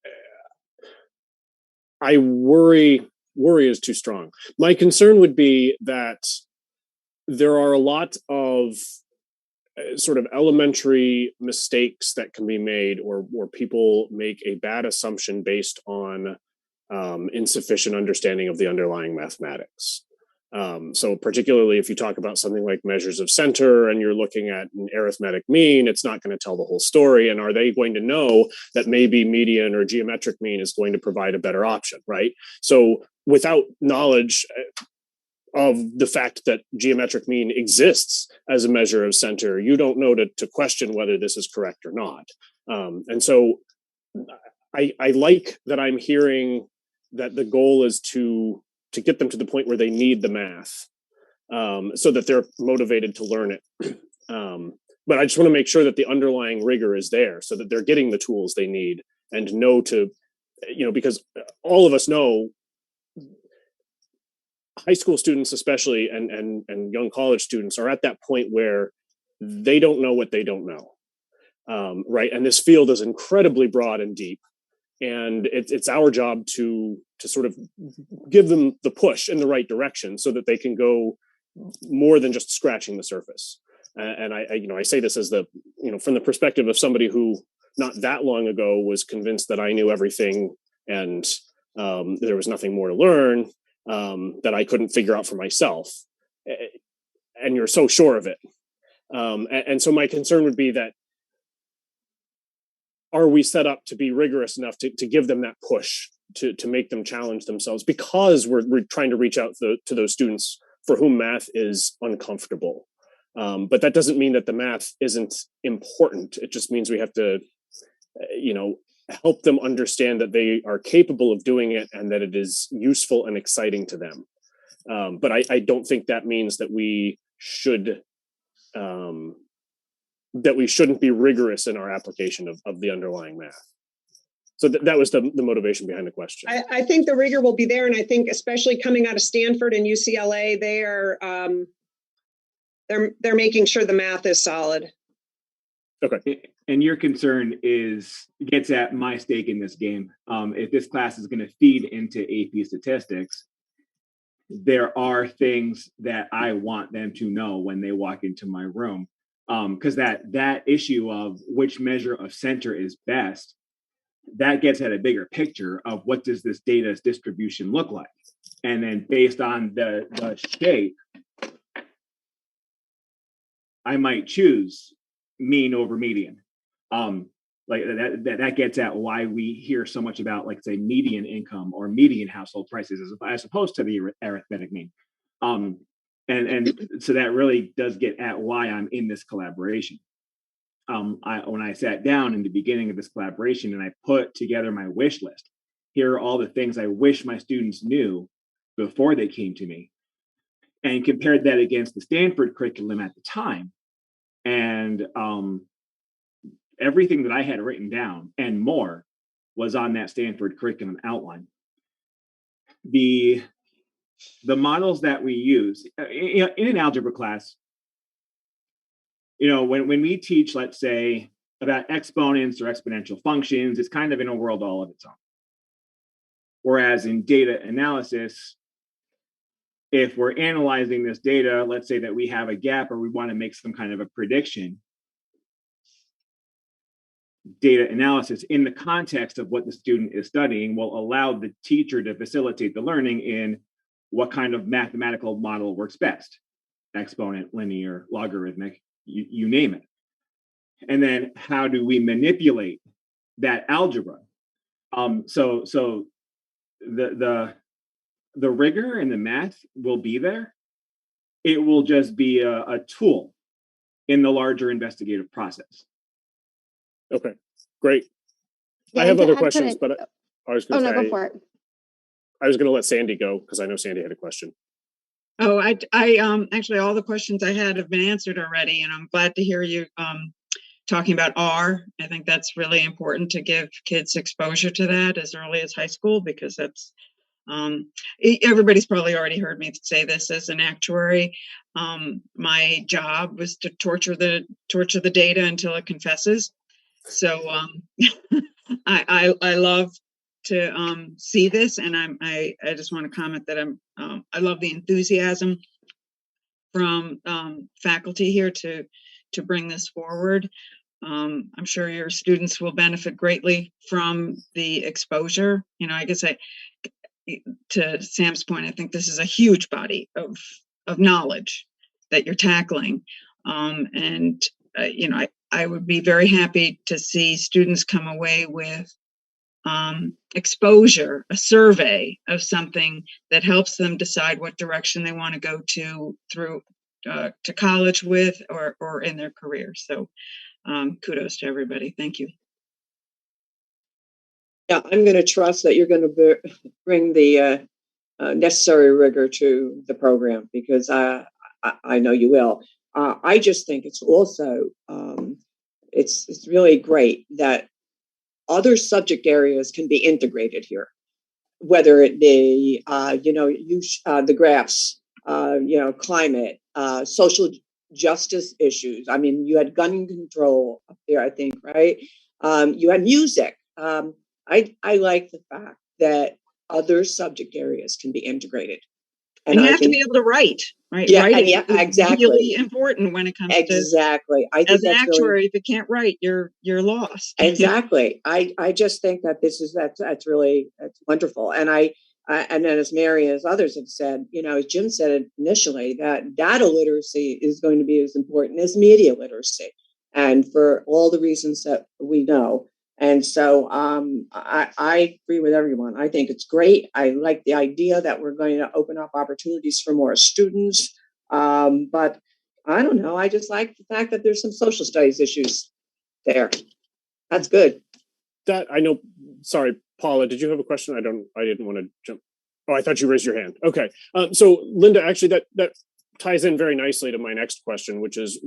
I worry is too strong. My concern would be that there are a lot of sort of elementary mistakes that can be made, or people make a bad assumption based on insufficient understanding of the underlying mathematics. So particularly if you talk about something like measures of center and you're looking at an arithmetic mean, it's not going to tell the whole story. And are they going to know that maybe median or geometric mean is going to provide a better option, right? So without knowledge of the fact that geometric mean exists as a measure of center, you don't know to question whether this is correct or not. And so I like that I'm hearing that the goal is to get them to the point where they need the math, so that they're motivated to learn it. But I just want to make sure that the underlying rigor is there, so that they're getting the tools they need and know to, because all of us know, high school students especially, and young college students are at that point where they don't know what they don't know, right? And this field is incredibly broad and deep, and it's our job to sort of give them the push in the right direction so that they can go more than just scratching the surface. And I say this as from the perspective of somebody who not that long ago was convinced that I knew everything and there was nothing more to learn, that I couldn't figure out for myself. And you're so sure of it. And so my concern would be that, are we set up to be rigorous enough to give them that push to make them challenge themselves, because we're trying to reach out to those students for whom math is uncomfortable. But that doesn't mean that the math isn't important. It just means we have to, help them understand that they are capable of doing it and that it is useful and exciting to them. But I don't think that means that we should, that we shouldn't be rigorous in our application of the underlying math. So that was the motivation behind the question. I think the rigor will be there, and I think especially coming out of Stanford and UCLA, they are they're making sure the math is solid. Okay. And your concern gets at my stake in this game. If this class is going to feed into AP statistics, there are things that I want them to know when they walk into my room. Because that issue of which measure of center is best, that gets at a bigger picture of what does this data's distribution look like. And then based on the shape, I might choose mean over median. like that gets at why we hear so much about, like, say, median income or median household prices as opposed to the arithmetic mean. And so that really does get at why I'm in this collaboration. When I sat down in the beginning of this collaboration and I put together my wish list, here are all the things I wish my students knew before they came to me, and compared that against the Stanford curriculum at the time. And everything that I had written down and more was on that Stanford curriculum outline. The models that we use in an algebra class, when we teach, let's say, about exponents or exponential functions, it's kind of in a world all of its own. Whereas in data analysis, if we're analyzing this data, let's say that we have a gap or we want to make some kind of a prediction, data analysis in the context of what the student is studying will allow the teacher to facilitate the learning in what kind of mathematical model works best: exponent, linear, logarithmic, you name it. And then how do we manipulate that algebra? So the rigor and the math will be there. It will just be a tool in the larger investigative process. Okay, great. Yeah, I have to other add to questions, it- but I was going to no, say, go for it. I was going to let Sandy go because I know Sandy had a question. Oh, I actually, all the questions I had have been answered already, and I'm glad to hear you talking about R. I think that's really important to give kids exposure to that as early as high school, because that's everybody's probably already heard me say this as an actuary. My job was to torture the data until it confesses. So I love to see this, and I just want to comment that I love the enthusiasm from faculty here to bring this forward. I'm sure your students will benefit greatly from the exposure. I guess to Sam's point, I think this is a huge body of knowledge that you're tackling, and I would be very happy to see students come away with exposure, a survey of something that helps them decide what direction they want to go to college with or in their career. So kudos to everybody. Thank you. Yeah, I'm going to trust that you're going to bring the necessary rigor to the program, because I know you will. I just think it's also it's really great that other subject areas can be integrated here, whether it be the graphs, climate, social justice issues. I mean, you had gun control up there, I think, right? You had music. I like the fact that other subject areas can be integrated. And you have to be able to write, right? Yeah, Writing and exactly. is really important when it comes exactly. I think as an that's actuary, really, if you can't write, you're lost. Exactly. I just think that that's really wonderful. And and then, as Mary, as others have said, as Jim said it initially, that data literacy is going to be as important as media literacy, and for all the reasons that we know. And so I agree with everyone. I think it's great. I like the idea that we're going to open up opportunities for more students. But I don't know. I just like the fact that there's some social studies issues there. That's good. That I know. Sorry, Paula, did you have a question? I didn't want to jump. Oh, I thought you raised your hand. Okay. So Linda, actually that ties in very nicely to my next question, which is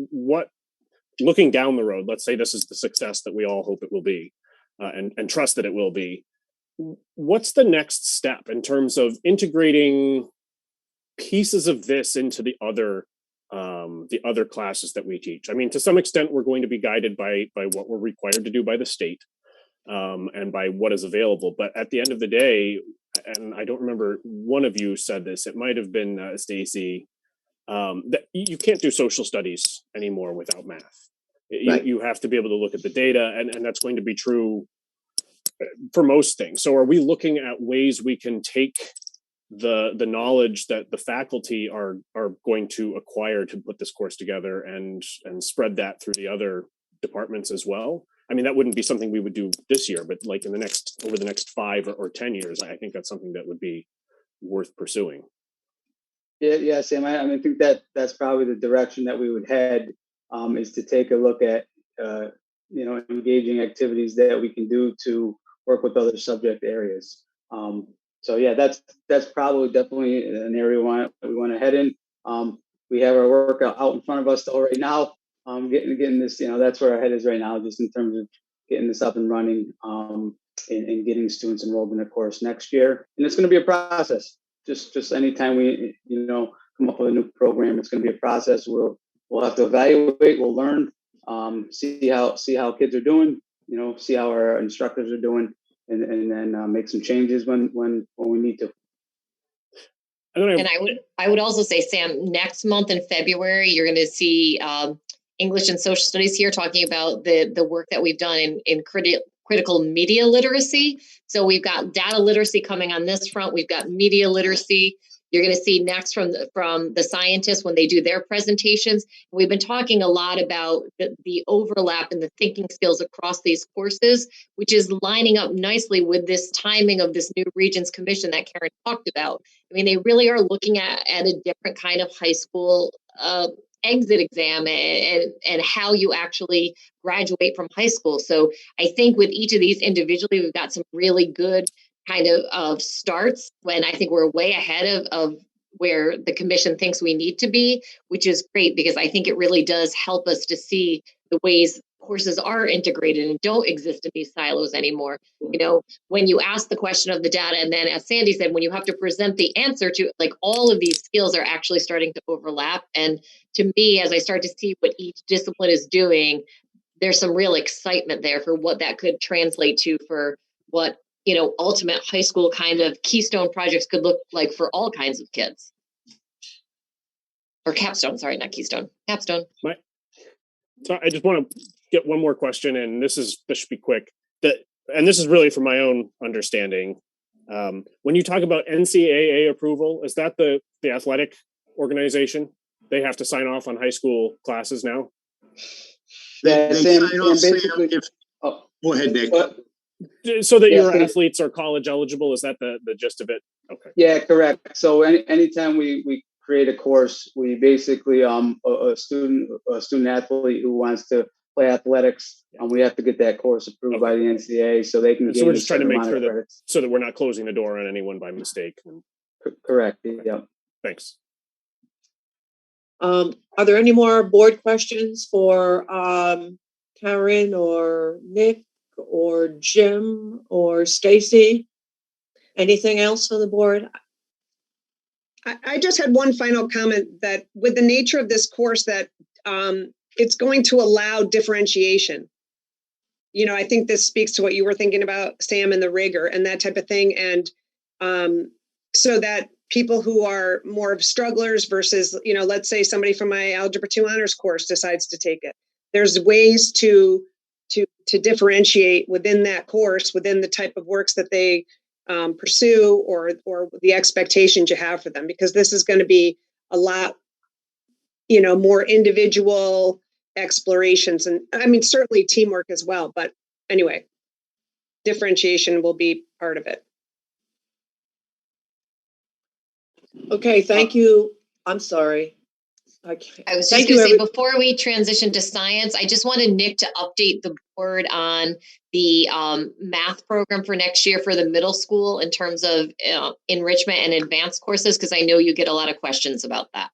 looking down the road, let's say this is the success that we all hope it will be, and trust that it will be. What's the next step in terms of integrating pieces of this into the other classes that we teach? I mean, to some extent, we're going to be guided by what we're required to do by the state, and by what is available. But at the end of the day, and I don't remember, one of you said this, it might have been Stacy, that you can't do social studies anymore without math. Right. You have to be able to look at the data, and that's going to be true for most things. So are we looking at ways we can take the knowledge that the faculty are going to acquire to put this course together and spread that through the other departments as well? I mean, that wouldn't be something we would do this year, but like over the next 5 or 10 years, I think that's something that would be worth pursuing. Yeah, Sam. I mean, I think that's probably the direction that we would head, is to take a look at engaging activities that we can do to work with other subject areas. So yeah, that's probably definitely an area we want to head in. We have our work out in front of us still right now. Getting this, that's where our head is right now, just in terms of getting this up and running, and getting students enrolled in the course next year. And it's going to be a process. Just anytime we come up with a new program, it's going to be a process. We'll have to evaluate. We'll learn, see how kids are doing. See how our instructors are doing, and then make some changes when we need to. And I would also say, Sam, next month in February, you're going to see English and social studies here talking about the work that we've done in critical media literacy. So we've got data literacy coming on this front. We've got media literacy. You're going to see next from the scientists when they do their presentations. We've been talking a lot about the overlap and the thinking skills across these courses, which is lining up nicely with this timing of this new Regents Commission that Karen talked about. I mean, they really are looking at a different kind of high school exit exam and how you actually graduate from high school. So I think with each of these individually, we've got some really good kind of starts when I think we're way ahead of where the commission thinks we need to be, which is great because I think it really does help us to see the ways courses are integrated and don't exist in these silos anymore. When you ask the question of the data, and then as Sandy said, when you have to present the answer to, like, all of these skills are actually starting to overlap. And to me, as I start to see what each discipline is doing, there's some real excitement there for what that could translate to for what ultimate high school kind of keystone projects could look like for all kinds of kids. Or capstone, sorry, not keystone, capstone. So I just want to get one more question, and this should be quick. And this is really from my own understanding. When you talk about Ncaa approval, is that the athletic organization? They have to sign off on high school classes now? They sign off, Sam, go ahead, Nick. So that your athletes are college eligible, is that the gist of it? Okay. Yeah, correct. So anytime we create a course, we basically a student athlete who wants to play athletics, we have to get that course approved by the NCAA so they can. So we're just trying to make sure that so that we're not closing the door on anyone by mistake. Correct. Okay. Yeah. Thanks. Are there any more board questions for Karen or Nick or Jim or Stacy? Anything else for the board? I just had one final comment that with the nature of this course that it's going to allow differentiation. I think this speaks to what you were thinking about, Sam, and the rigor and that type of thing. And so that people who are more of strugglers versus, let's say somebody from my Algebra 2 honors course decides to take it. There's ways to differentiate within that course, within the type of works that they pursue or the expectations you have for them, because this is going to be a lot, more individual explorations. And I mean, certainly teamwork as well. But anyway, differentiation will be part of it. Okay, thank you. I'm sorry. I was just going to say, before we transition to science, I just wanted Nick to update the board on the math program for next year for the middle school in terms of enrichment and advanced courses, because I know you get a lot of questions about that.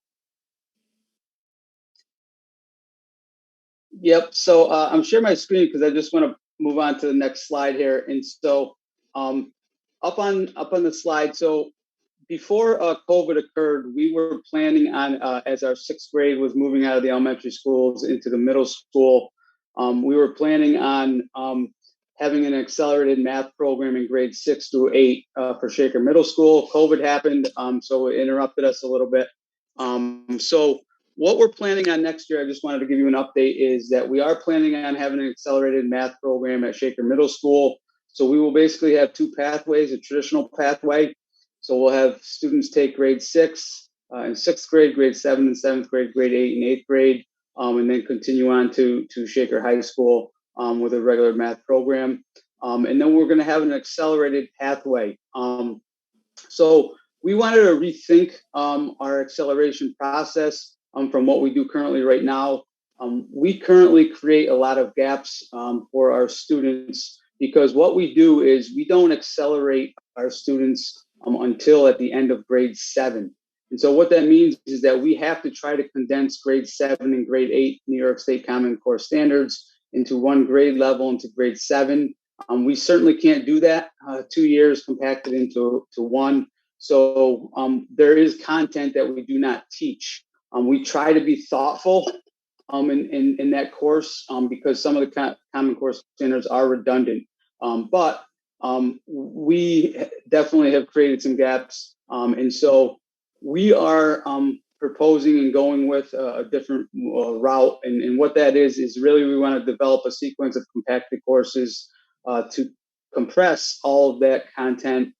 Yep. So I'm sharing my screen because I just want to move on to the next slide here. And so up on the slide, so before COVID occurred, we were planning on, as our 6th grade was moving out of the elementary schools into the middle school, we were planning on having an accelerated math program in grades 6 through 8 for Shaker Middle School. COVID happened, so it interrupted us a little bit. So what we're planning on next year, I just wanted to give you an update, is that we are planning on having an accelerated math program at Shaker Middle School. So we will basically have 2 pathways, a traditional pathway. So we'll have students take grade 6 in 6th grade, grade 7 and 7th grade, grade 8 and 8th grade, and then continue on to Shaker High School with a regular math program. And then we're going to have an accelerated pathway. So we wanted to rethink our acceleration process from what we do currently right now. We currently create a lot of gaps for our students because what we do is we don't accelerate our students until at the end of grade 7. And so what that means is that we have to try to condense grade 7 and grade 8 New York State Common Core standards into one grade level into grade 7. We certainly can't do that. 2 years compacted into one. So there is content that we do not teach. We try to be thoughtful in that course because some of the Common Core standards are redundant. But we definitely have created some gaps. And so we are proposing and going with a different route. And what that is really we want to develop a sequence of compacted courses to compress all of that content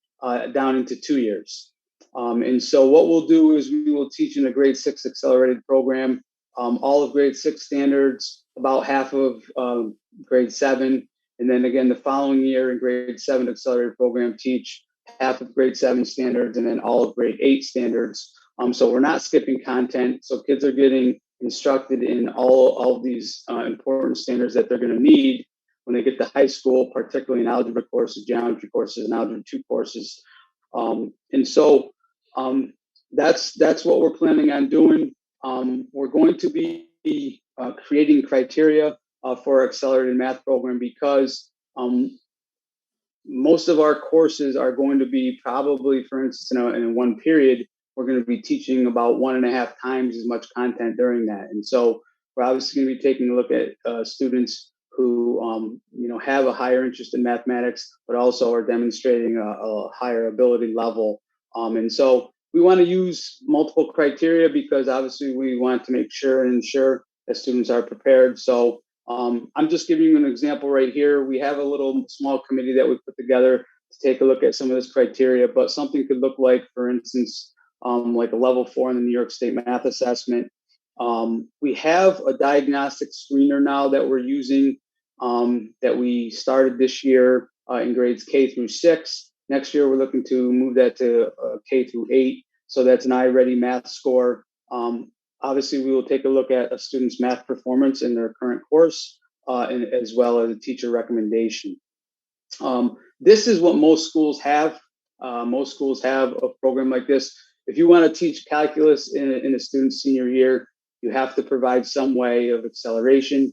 down into 2 years. And so what we'll do is we will teach in a grade 6 accelerated program, all of grade 6 standards, about half of grade 7. And then again, the following year in grade 7 accelerated program, teach half of grade 7 standards and then all of grade 8 standards. So we're not skipping content. So kids are getting instructed in all of these important standards that they're going to need when they get to high school, particularly in algebra courses, geometry courses, and algebra 2 courses. And so that's what we're planning on doing. We're going to be creating criteria for our accelerated math program because most of our courses are going to be probably, for instance, in one period, we're going to be teaching about 1.5 times as much content during that. And so we're obviously going to be taking a look at students who have a higher interest in mathematics, but also are demonstrating a higher ability level. And so we want to use multiple criteria because obviously we want to make sure and ensure that students are prepared. So I'm just giving you an example right here. We have a little small committee that we put together to take a look at some of this criteria, but something could look like, for instance, like a level 4 in the New York State Math Assessment. We have a diagnostic screener now that we're using that we started this year in grades K through 6. Next year, we're looking to move that to K through 8. So that's an iReady math score. Obviously, we will take a look at a student's math performance in their current course, and as well as a teacher recommendation. This is what most schools have. Most schools have a program like this. If you want to teach calculus in a student's senior year, you have to provide some way of acceleration.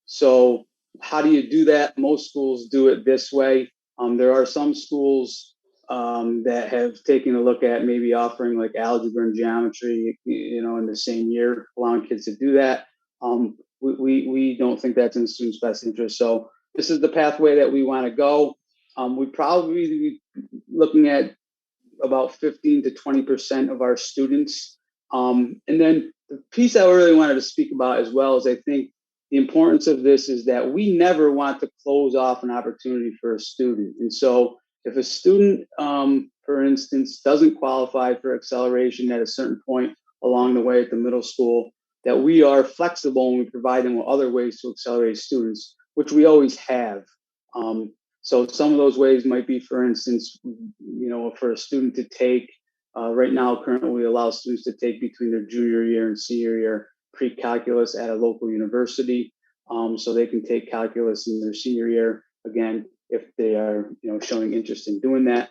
So how do you do that? Most schools do it this way. There are some schools that have taken a look at maybe offering like algebra and geometry, in the same year, allowing kids to do that. We don't think that's in the student's best interest. So this is the pathway that we want to go. We probably be looking at about 15 to 20% of our students. And then the piece I really wanted to speak about as well is I think the importance of this is that we never want to close off an opportunity for a student. And so if a student, for instance, doesn't qualify for acceleration at a certain point along the way at the middle school, that we are flexible and we provide them with other ways to accelerate students, which we always have. So some of those ways might be, for instance, for a student to take, right now, currently we allow students to take between their junior year and senior year pre-calculus at a local university. So they can take calculus in their senior year, again, if they are showing interest in doing that.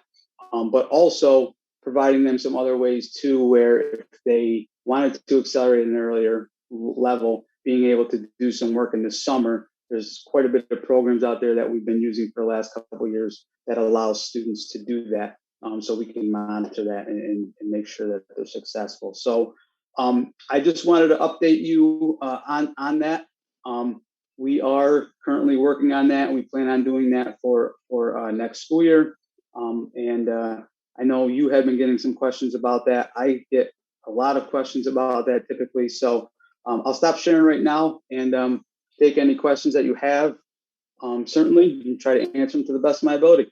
But also providing them some other ways too, where if they wanted to accelerate at an earlier level, being able to do some work in the summer. There's quite a bit of programs out there that we've been using for the last couple of years that allows students to do that. So we can monitor that and make sure that they're successful. So I just wanted to update you on that. We are currently working on that, and we plan on doing that for next school year. And I know you have been getting some questions about that. I get a lot of questions about that typically. So I'll stop sharing right now and take any questions that you have, certainly, and try to answer them to the best of my ability.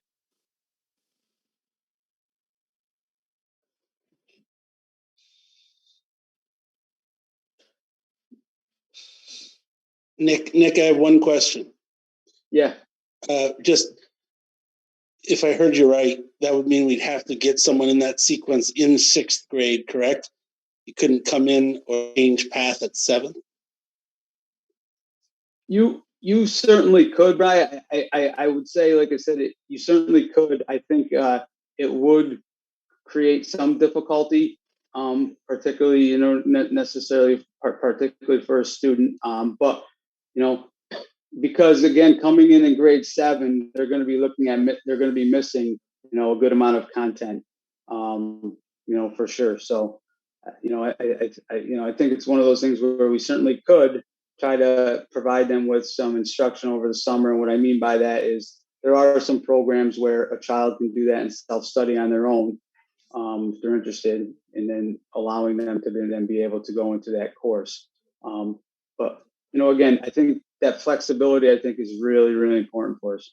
Nick, I have one question. Yeah. Just if I heard you right, that would mean we'd have to get someone in that sequence in 6th grade, correct? You couldn't come in or change path at 7th? You certainly could, Brian. I would say, like I said, you certainly could. I think it would create some difficulty, particularly, necessarily, particularly for a student. But, because again, coming in grade 7, they're going to be missing, a good amount of content, for sure. So, I think it's one of those things where we certainly could try to provide them with some instruction over the summer. And what I mean by that is there are some programs where a child can do that and self-study on their own, if they're interested, and then allowing them to then be able to go into that course. But, again, I think that flexibility, is really, really important for us.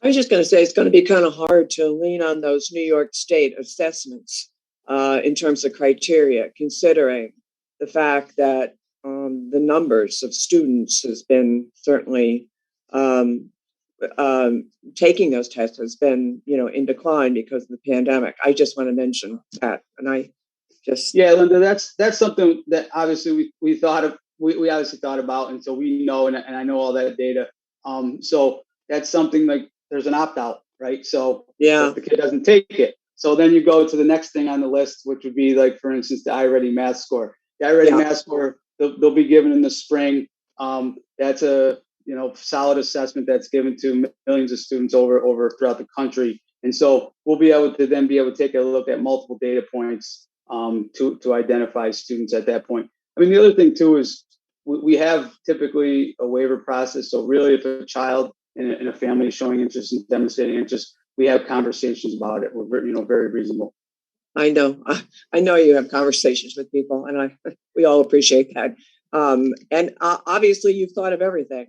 I was just going to say it's going to be kind of hard to lean on those New York State assessments in terms of criteria, considering the fact that the numbers of students has been certainly taking those tests has been, in decline because of the pandemic. I just want to mention that, and Linda, that's something that obviously we thought of. We obviously thought about, and so we know, and I know all that data. So that's something like there's an opt-out, right? So if the kid doesn't take it, so then you go to the next thing on the list, which would be like, for instance, the iReady math score. The iReady math score, they'll be given in the spring. That's a solid assessment that's given to millions of students over throughout the country, and so we'll be able to take a look at multiple data points to identify students at that point. I mean, the other thing too is we have typically a waiver process. So really, if a child in a family is showing interest and demonstrating interest, we have conversations about it. We're very reasonable. I know you have conversations with people, and we all appreciate that. And obviously, you've thought of everything.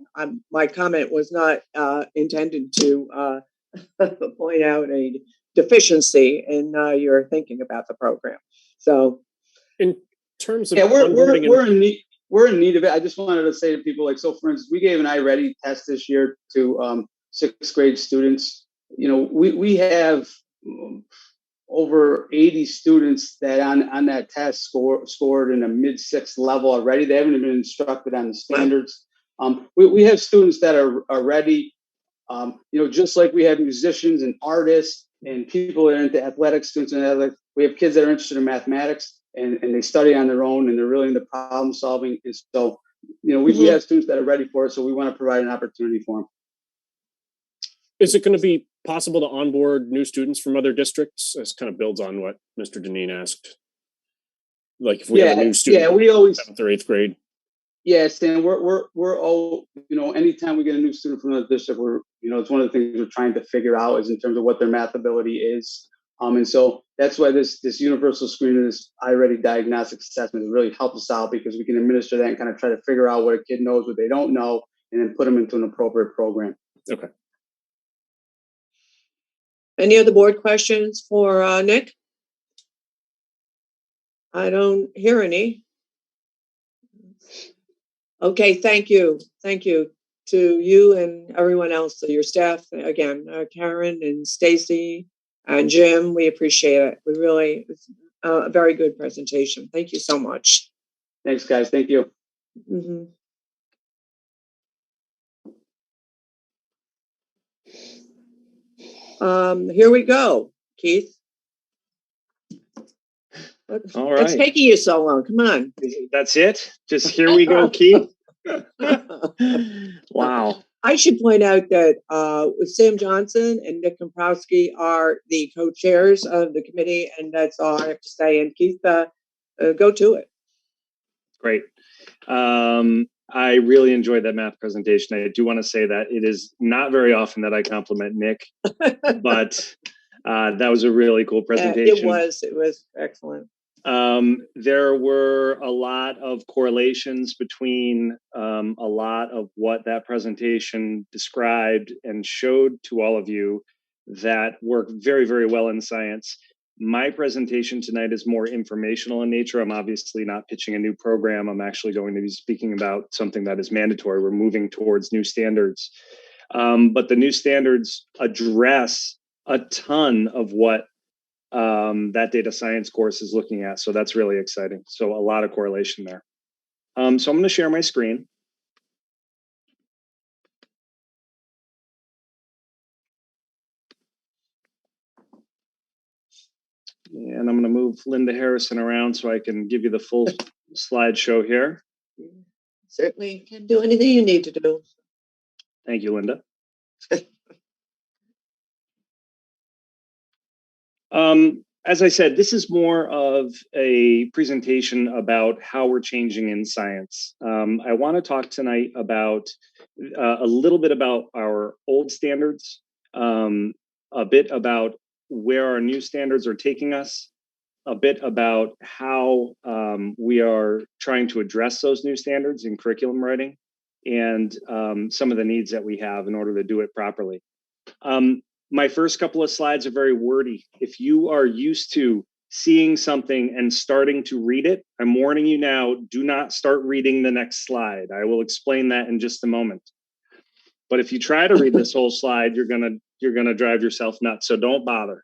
My comment was not intended to point out a deficiency in your thinking about the program. So, in terms of we're in need of it. I just wanted to say to people, so for instance, we gave an iReady test this year to 6th grade students. We have over 80 students that on that test scored in a mid-6th level already. They haven't even been instructed on the standards. We have students that are ready. Just like we have musicians and artists and people that are into athletics, students and athletics, we have kids that are interested in mathematics and they study on their own and they're really into problem solving. And so, we have students that are ready for it. So we want to provide an opportunity for them. Is it going to be possible to onboard new students from other districts? This kind of builds on what Mr. Deneen asked. Like if we have a new student, we always 7th or 8th grade. Yes, and we're all, anytime we get a new student from another district, it's one of the things we're trying to figure out is in terms of what their math ability is. And so that's why this universal screening, this iReady diagnostic assessment really helps us out, because we can administer that and kind of try to figure out what a kid knows, what they don't know, and then put them into an appropriate program. Okay. Any other board questions for Nick? I don't hear any. Okay, thank you. Thank you to you and everyone else, your staff, again, Karen and Stacy and Jim, we appreciate it. We really, it's a very good presentation. Thank you so much. Thanks, guys. Thank you. Mm-hmm. Here we go, Keith. All right. It's taking you so long. Come on. That's it? Just here we go, Keith. Wow. I should point out that Sam Johnson and Nick Komprowski are the co-chairs of the committee, and that's all I have to say. And Keith, go to it. Great. I really enjoyed that math presentation. I do want to say that it is not very often that I compliment Nick, but that was a really cool presentation. It was excellent. There were a lot of correlations between a lot of what that presentation described and showed to all of you that work very, very well in science. My presentation tonight is more informational in nature. I'm obviously not pitching a new program. I'm actually going to be speaking about something that is mandatory. We're moving towards new standards. But the new standards address a ton of what that data science course is looking at. So that's really exciting. So a lot of correlation there. So I'm going to share my screen. And I'm going to move Linda Harrison around so I can give you the full slideshow here. Certainly can do anything you need to do. Thank you, Linda. As I said, this is more of a presentation about how we're changing in science. I want to talk tonight about a little bit about our old standards, a bit about where our new standards are taking us, a bit about how we are trying to address those new standards in curriculum writing, and some of the needs that we have in order to do it properly. My first couple of slides are very wordy. If you are used to seeing something and starting to read it, I'm warning you now, do not start reading the next slide. I will explain that in just a moment. But if you try to read this whole slide, you're gonna drive yourself nuts, so don't bother.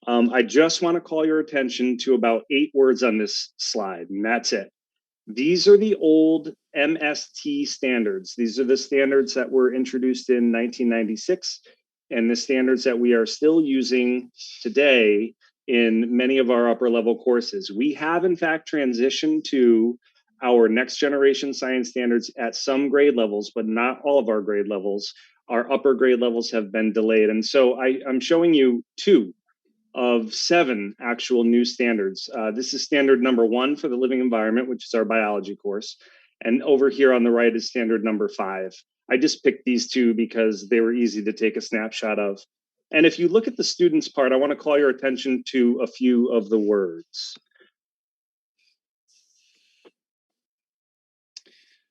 I just want to call your attention to about 8 words on this slide, and that's it. These are the old MST standards. These are the standards that were introduced in 1996, and the standards that we are still using today in many of our upper level courses. We have, in fact, transitioned to our next generation science standards at some grade levels, but not all of our grade levels. Our upper grade levels have been delayed. And so I'm showing you 2 of 7 actual new standards. This is standard number 1 for the living environment, which is our biology course. And over here on the right is standard number 5. I just picked these 2 because they were easy to take a snapshot of. And if you look at the students part, I want to call your attention to a few of the words.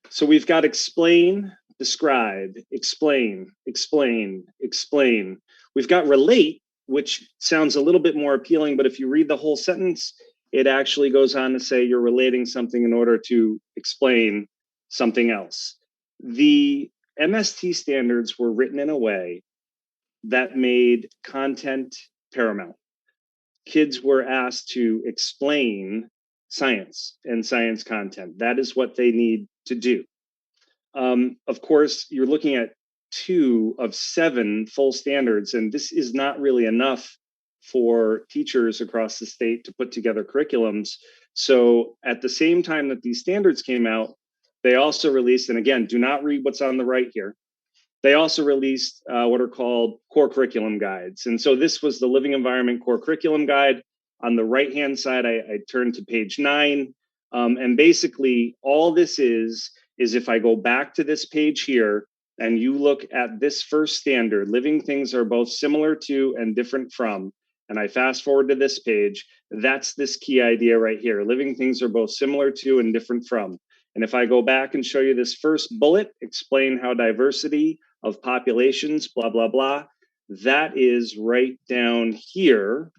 So we've got explain, describe, explain, explain, explain. We've got relate, which sounds a little bit more appealing, but if you read the whole sentence, it actually goes on to say you're relating something in order to explain something else. The MST standards were written in a way that made content paramount. Kids were asked to explain science and science content. That is what they need to do. Of course, you're looking at 2 of 7 full standards, and this is not really enough for teachers across the state to put together curriculums. So at the same time that these standards came out, they also released, and again, do not read what's on the right here. They also released what are called core curriculum guides. And so this was the Living Environment Core Curriculum Guide. On the right-hand side, I turned to page 9. And basically, all this is if I go back to this page here, and you look at this first standard, living things are both similar to and different from, and I fast forward to this page, that's this key idea right here. Living things are both similar to and different from. And if I go back and show you this first bullet, explain how diversity of populations, blah, blah, blah, that is right down here.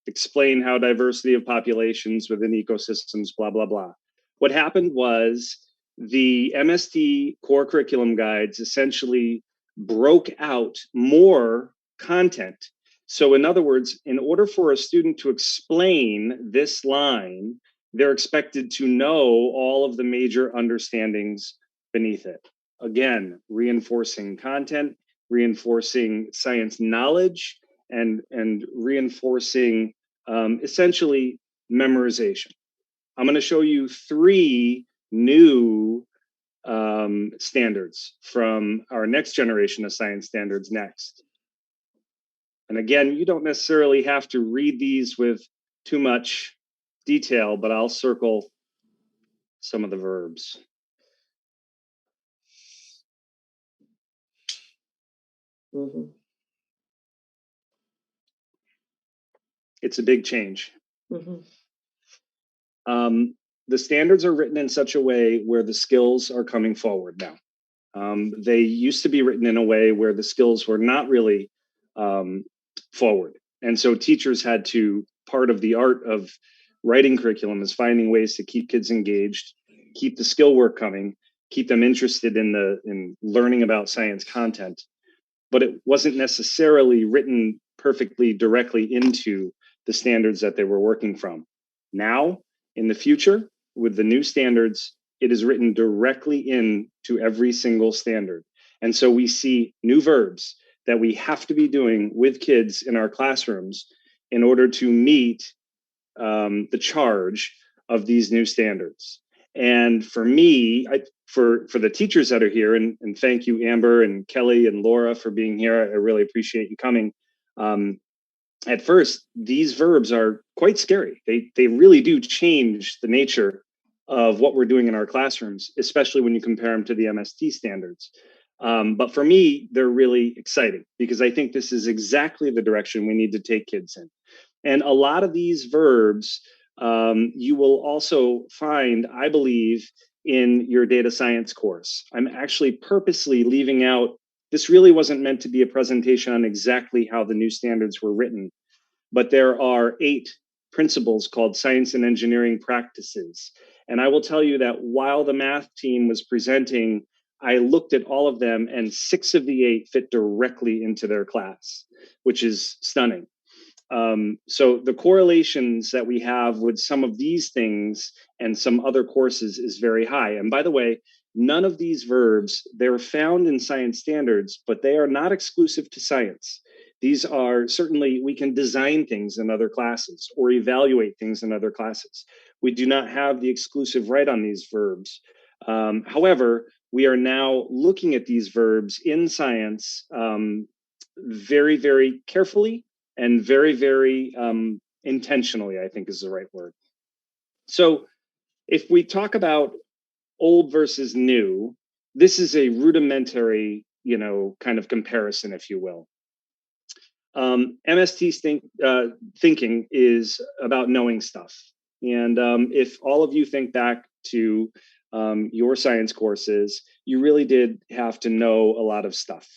Explain how diversity of populations within ecosystems, blah, blah, blah. What happened was the MST core curriculum guides essentially broke out more content. So in other words, in order for a student to explain this line, they're expected to know all of the major understandings beneath it. Again, reinforcing content, reinforcing science knowledge, and reinforcing essentially memorization. I'm going to show you 3 new standards from our next generation of science standards next. And again, you don't necessarily have to read these with too much detail, but I'll circle some of the verbs. Mm-hmm. It's a big change. Mm-hmm. The standards are written in such a way where the skills are coming forward now. They used to be written in a way where the skills were not really forward. And so teachers had to part of the art of writing curriculum is finding ways to keep kids engaged, keep the skill work coming, keep them interested in learning about science content. But it wasn't necessarily written perfectly directly into the standards that they were working from. Now, in the future, with the new standards, it is written directly into every single standard. And so we see new verbs that we have to be doing with kids in our classrooms in order to meet the charge of these new standards. And for me, for the teachers that are here, and thank you, Amber and Kelly and Laura, for being here. I really appreciate you coming. At first, these verbs are quite scary. They really do change the nature of what we're doing in our classrooms, especially when you compare them to the MST standards. But for me, they're really exciting because I think this is exactly the direction we need to take kids in. And a lot of these verbs you will also find, I believe, in your data science course. I'm actually purposely leaving out, this really wasn't meant to be a presentation on exactly how the new standards were written, but there are 8 principles called science and engineering practices. And I will tell you that while the math team was presenting, I looked at all of them and 6 of the 8 fit directly into their class, which is stunning. So the correlations that we have with some of these things and some other courses is very high. And by the way, none of these verbs, they're found in science standards, but they are not exclusive to science. These are certainly, we can design things in other classes or evaluate things in other classes. We do not have the exclusive right on these verbs. However, we are now looking at these verbs in science very, very carefully and very, very intentionally, I think is the right word. So if we talk about old versus new, this is a rudimentary, kind of comparison, if you will. MST thinking is about knowing stuff. And if all of you think back to your science courses, you really did have to know a lot of stuff.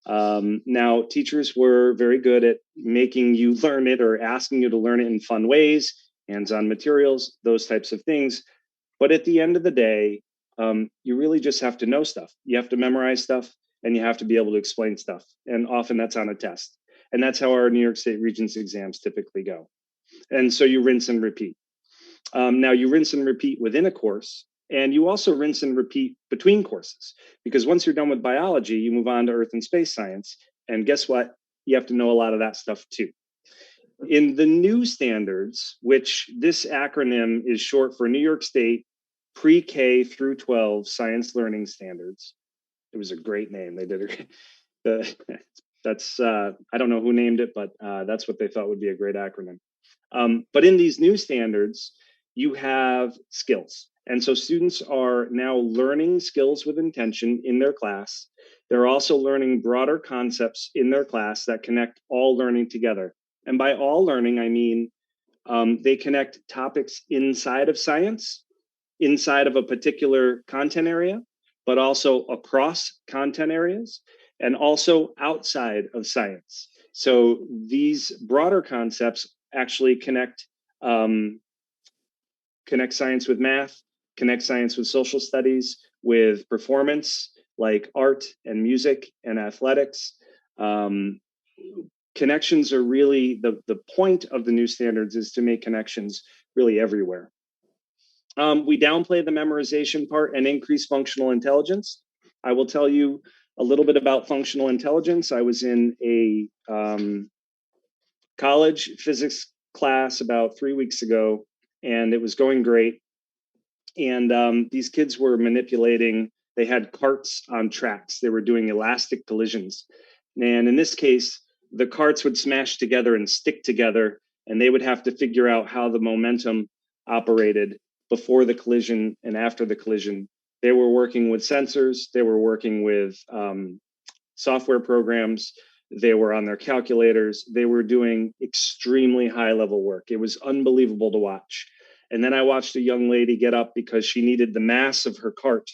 Now, teachers were very good at making you learn it or asking you to learn it in fun ways, hands-on materials, those types of things. But at the end of the day, you really just have to know stuff. You have to memorize stuff and you have to be able to explain stuff. And often that's on a test. And that's how our New York State Regents exams typically go. And so you rinse and repeat. Now you rinse and repeat within a course. And you also rinse and repeat between courses, because once you're done with biology, you move on to earth and space science. And guess what? You have to know a lot of that stuff too. In the new standards, which this acronym is short for New York State Pre-K through 12 Science Learning Standards. It was a great name. They did that's I don't know who named it, but that's what they thought would be a great acronym. But in these new standards, you have skills. And so students are now learning skills with intention in their class. They're also learning broader concepts in their class that connect all learning together. And by all learning, I mean they connect topics inside of science, inside of a particular content area, but also across content areas, and also outside of science. So these broader concepts actually connect science with math, connect science with social studies, with performance like art and music and athletics. Connections are really, the point of the new standards is to make connections really everywhere. We downplay the memorization part and increase functional intelligence. I will tell you a little bit about functional intelligence. I was in a college physics class about 3 weeks ago, and it was going great. And these kids were manipulating, they had carts on tracks. They were doing elastic collisions. And in this case, the carts would smash together and stick together, and they would have to figure out how the momentum operated before the collision and after the collision. They were working with sensors. They were working with software programs. They were on their calculators. They were doing extremely high level work. It was unbelievable to watch. And then I watched a young lady get up because she needed the mass of her cart.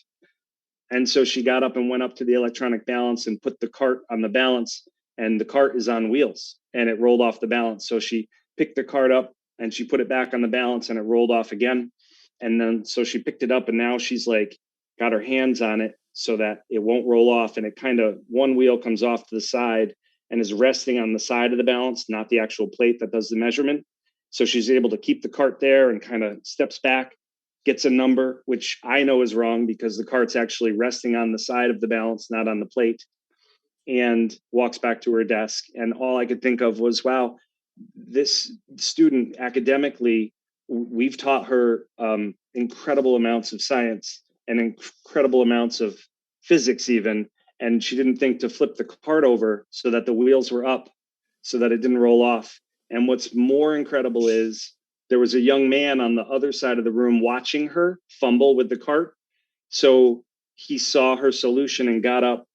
And so she got up and went up to the electronic balance and put the cart on the balance, and the cart is on wheels and it rolled off the balance. So she picked the cart up, and she put it back on the balance and it rolled off again. And then so she picked it up and now she's like got her hands on it so that it won't roll off, and it kind of one wheel comes off to the side and is resting on the side of the balance, not the actual plate that does the measurement. So she's able to keep the cart there and kind of steps back, gets a number, which I know is wrong because the cart's actually resting on the side of the balance, not on the plate, and walks back to her desk. And all I could think of was, wow, this student academically, we've taught her incredible amounts of science and incredible amounts of physics even, and she didn't think to flip the cart over so that the wheels were up so that it didn't roll off. And what's more incredible is there was a young man on the other side of the room watching her fumble with the cart. So he saw her solution and got up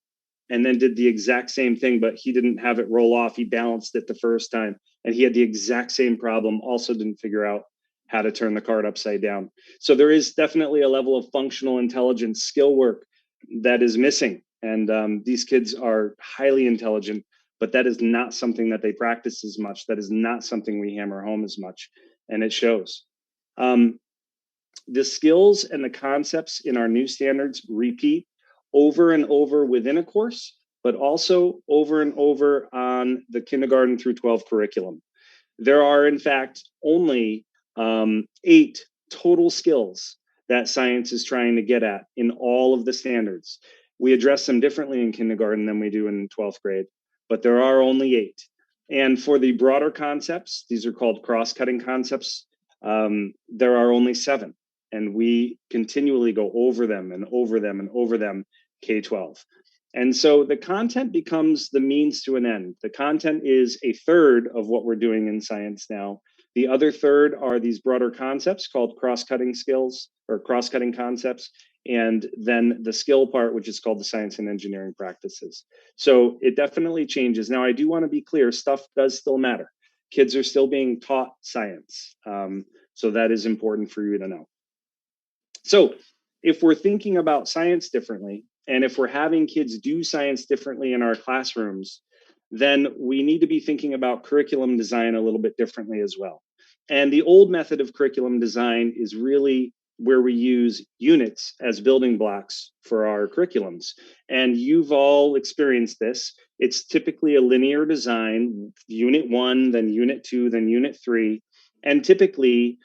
and then did the exact same thing, but he didn't have it roll off. He balanced it the first time, and he had the exact same problem, also didn't figure out how to turn the cart upside down. So there is definitely a level of functional intelligence, skill work that is missing. And these kids are highly intelligent, but that is not something that they practice as much. That is not something we hammer home as much, and it shows. The skills and the concepts in our new standards repeat over and over within a course, but also over and over on the kindergarten through 12 curriculum. There are, in fact, only 8 total skills that science is trying to get at in all of the standards. We address them differently in kindergarten than we do in 12th grade, but there are only 8. And for the broader concepts, these are called cross-cutting concepts, there are only 7. And we continually go over them and over them and over them K-12. And so the content becomes the means to an end. The content is a third of what we're doing in science now. The other third are these broader concepts called cross-cutting skills or cross-cutting concepts. And then the skill part, which is called the science and engineering practices. So it definitely changes. Now, I do want to be clear, stuff does still matter. Kids are still being taught science. So that is important for you to know. So if we're thinking about science differently, and if we're having kids do science differently in our classrooms, then we need to be thinking about curriculum design a little bit differently as well. And the old method of curriculum design is really where we use units as building blocks for our curriculums. And you've all experienced this. It's typically a linear design, unit 1, then unit 2, then unit 3. And typically,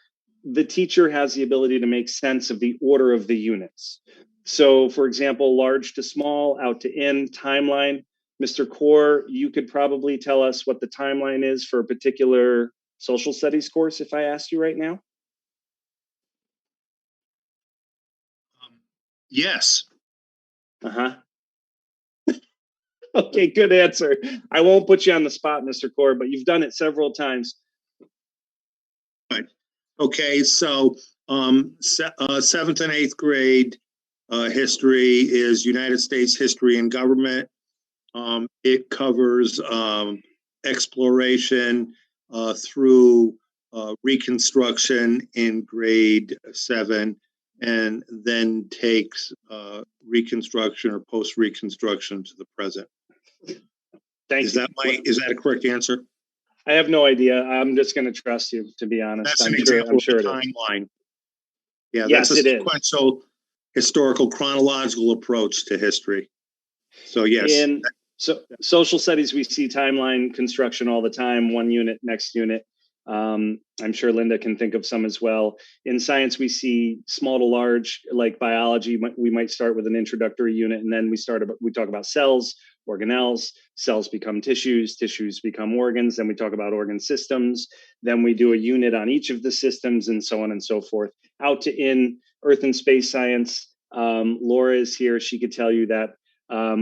the teacher has the ability to make sense of the order of the units. So, for example, large to small, out to in, timeline. Mr. Kaur, you could probably tell us what the timeline is for a particular social studies course if I asked you right now. Yes. Uh-huh. Okay, good answer. I won't put you on the spot, Mr. Kaur, but you've done it several times. Right. Okay, so 7th and 8th grade history is United States history and government. It covers exploration through Reconstruction in grade 7, and then takes Reconstruction or post-Reconstruction to the present. Thank you. Is that a correct answer? I have no idea. I'm just going to trust you, to be honest. That's an example of the timeline. Yeah, yes, that's a is. sequential historical chronological approach to history. So yes. In social studies, we see timeline construction all the time, one unit, next unit. I'm sure Linda can think of some as well. In science, we see small to large, like biology. We might start with an introductory unit, and then we talk about cells, organelles. Cells become tissues, tissues become organs. Then we talk about organ systems. Then we do a unit on each of the systems, and so on and so forth. Out to in Earth and space science. Laura is here. She could tell you that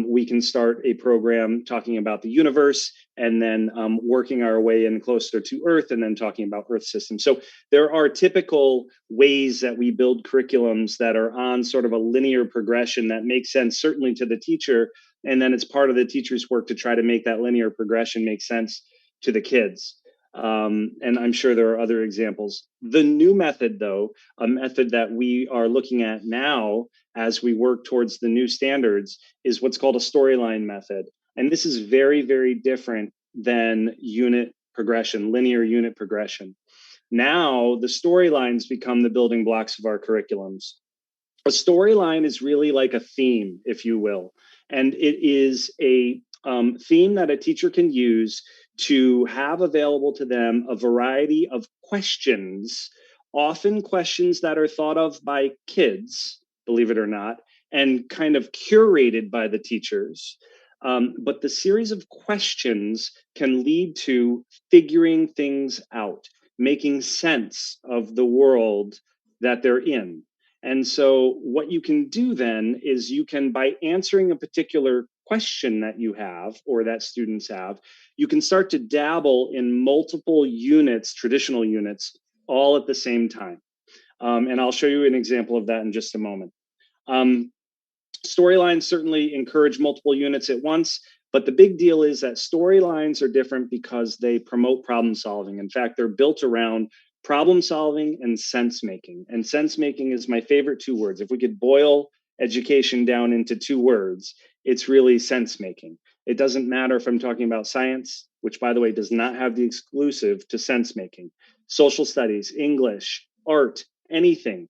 we can start a program talking about the universe and then working our way in closer to Earth and then talking about Earth systems. So there are typical ways that we build curriculums that are on sort of a linear progression that makes sense, certainly to the teacher. And then it's part of the teacher's work to try to make that linear progression make sense to the kids. And I'm sure there are other examples. The new method, though, a method that we are looking at now as we work towards the new standards, is what's called a storyline method. And this is very, very different than unit progression, linear unit progression. Now the storylines become the building blocks of our curriculums. A storyline is really like a theme, if you will, and it is a theme that a teacher can use to have available to them a variety of questions, often questions that are thought of by kids, believe it or not, and kind of curated by the teachers. But the series of questions can lead to figuring things out, making sense of the world that they're in. And so what you can do then is you can, by answering a particular question that you have or that students have, you can start to dabble in multiple units, traditional units, all at the same time. And I'll show you an example of that in just a moment. Storylines certainly encourage multiple units at once, but the big deal is that storylines are different because they promote problem solving. In fact, they're built around problem solving and sense making. And sense making is my favorite two words. If we could boil education down into two words, it's really sense making. It doesn't matter if I'm talking about science, which by the way does not have the exclusive to sense making, social studies, English, art, anything,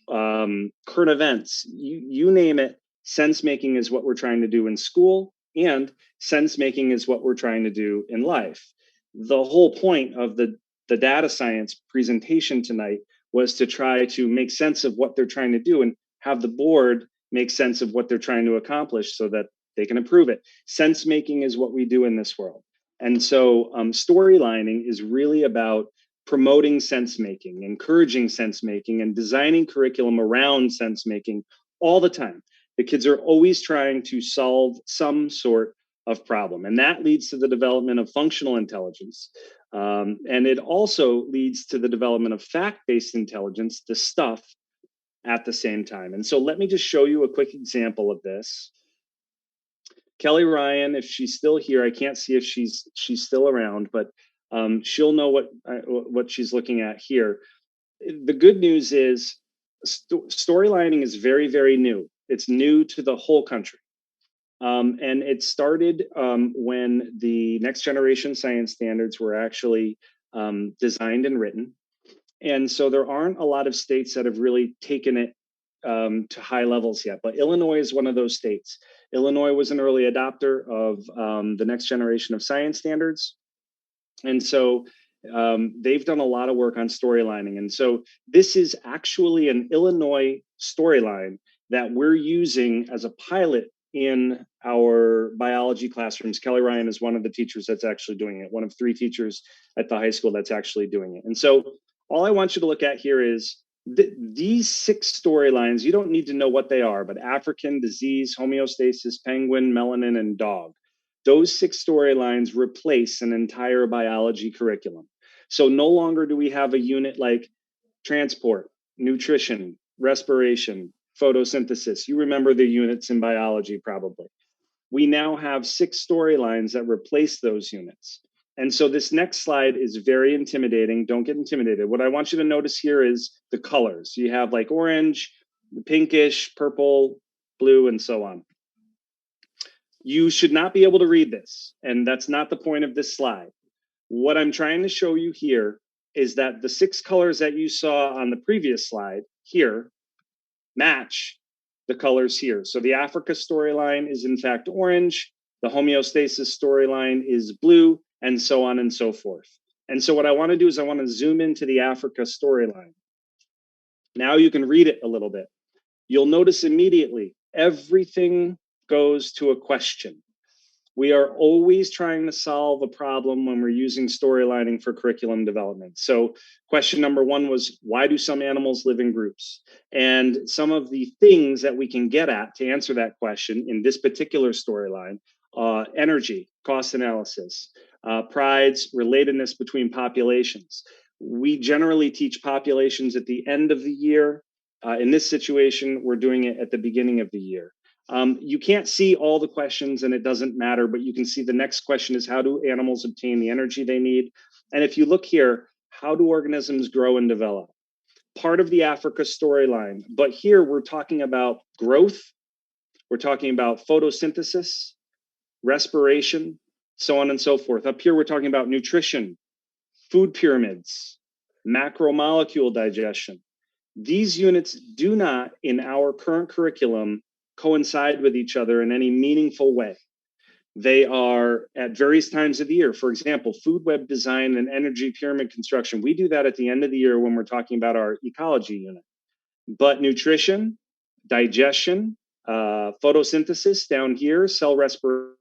current events, you name it. Sense making is what we're trying to do in school, and sense making is what we're trying to do in life. The whole point of the data science presentation tonight was to try to make sense of what they're trying to do and have the board make sense of what they're trying to accomplish so that they can improve it. Sense making is what we do in this world. And so storylining is really about promoting sense making, encouraging sense making, and designing curriculum around sense making all the time. The kids are always trying to solve some sort of problem, and that leads to the development of functional intelligence. And it also leads to the development of fact-based intelligence, the stuff, at the same time. And so let me just show you a quick example of this. Kelly Ryan, if she's still here, I can't see if she's still around, but she'll know what she's looking at here. The good news is storylining is very, very new. It's new to the whole country. And it started when the next generation science standards were actually designed and written. And so there aren't a lot of states that have really taken it to high levels yet, but Illinois is one of those states. Illinois was an early adopter of the next generation of science standards. And so they've done a lot of work on storylining. And so this is actually an Illinois storyline that we're using as a pilot in our biology classrooms. Kelly Ryan is one of the teachers that's actually doing it, one of 3 teachers at the high school that's actually doing it. And so all I want you to look at here is these 6 storylines. You don't need to know what they are, but African, disease, homeostasis, penguin, melanin, and dog. Those 6 storylines replace an entire biology curriculum. So no longer do we have a unit like transport, nutrition, respiration, photosynthesis. You remember the units in biology probably. We now have 6 storylines that replace those units. And so this next slide is very intimidating. Don't get intimidated. What I want you to notice here is the colors. You have like orange, pinkish, purple, blue, and so on. You should not be able to read this, and that's not the point of this slide. What I'm trying to show you here is that the 6 colors that you saw on the previous slide here match the colors here. So the Africa storyline is in fact orange, the homeostasis storyline is blue, and so on and so forth. And so what I want to do is I want to zoom into the Africa storyline. Now you can read it a little bit. You'll notice immediately everything goes to a question. We are always trying to solve a problem when we're using storylining for curriculum development. So question number 1 was, why do some animals live in groups? And some of the things that we can get at to answer that question in this particular storyline, energy, cost analysis, prides, relatedness between populations. We generally teach populations at the end of the year. In this situation, we're doing it at the beginning of the year. You can't see all the questions and it doesn't matter, but you can see the next question is, how do animals obtain the energy they need? And if you look here, how do organisms grow and develop? Part of the Africa storyline, but here we're talking about growth. We're talking about photosynthesis, respiration, so on and so forth. Up here, we're talking about nutrition, food pyramids, macromolecule digestion. These units do not, in our current curriculum, coincide with each other in any meaningful way. They are at various times of the year. For example, food web design and energy pyramid construction. We do that at the end of the year when we're talking about our ecology unit. But nutrition, digestion, photosynthesis down here, cell respiration.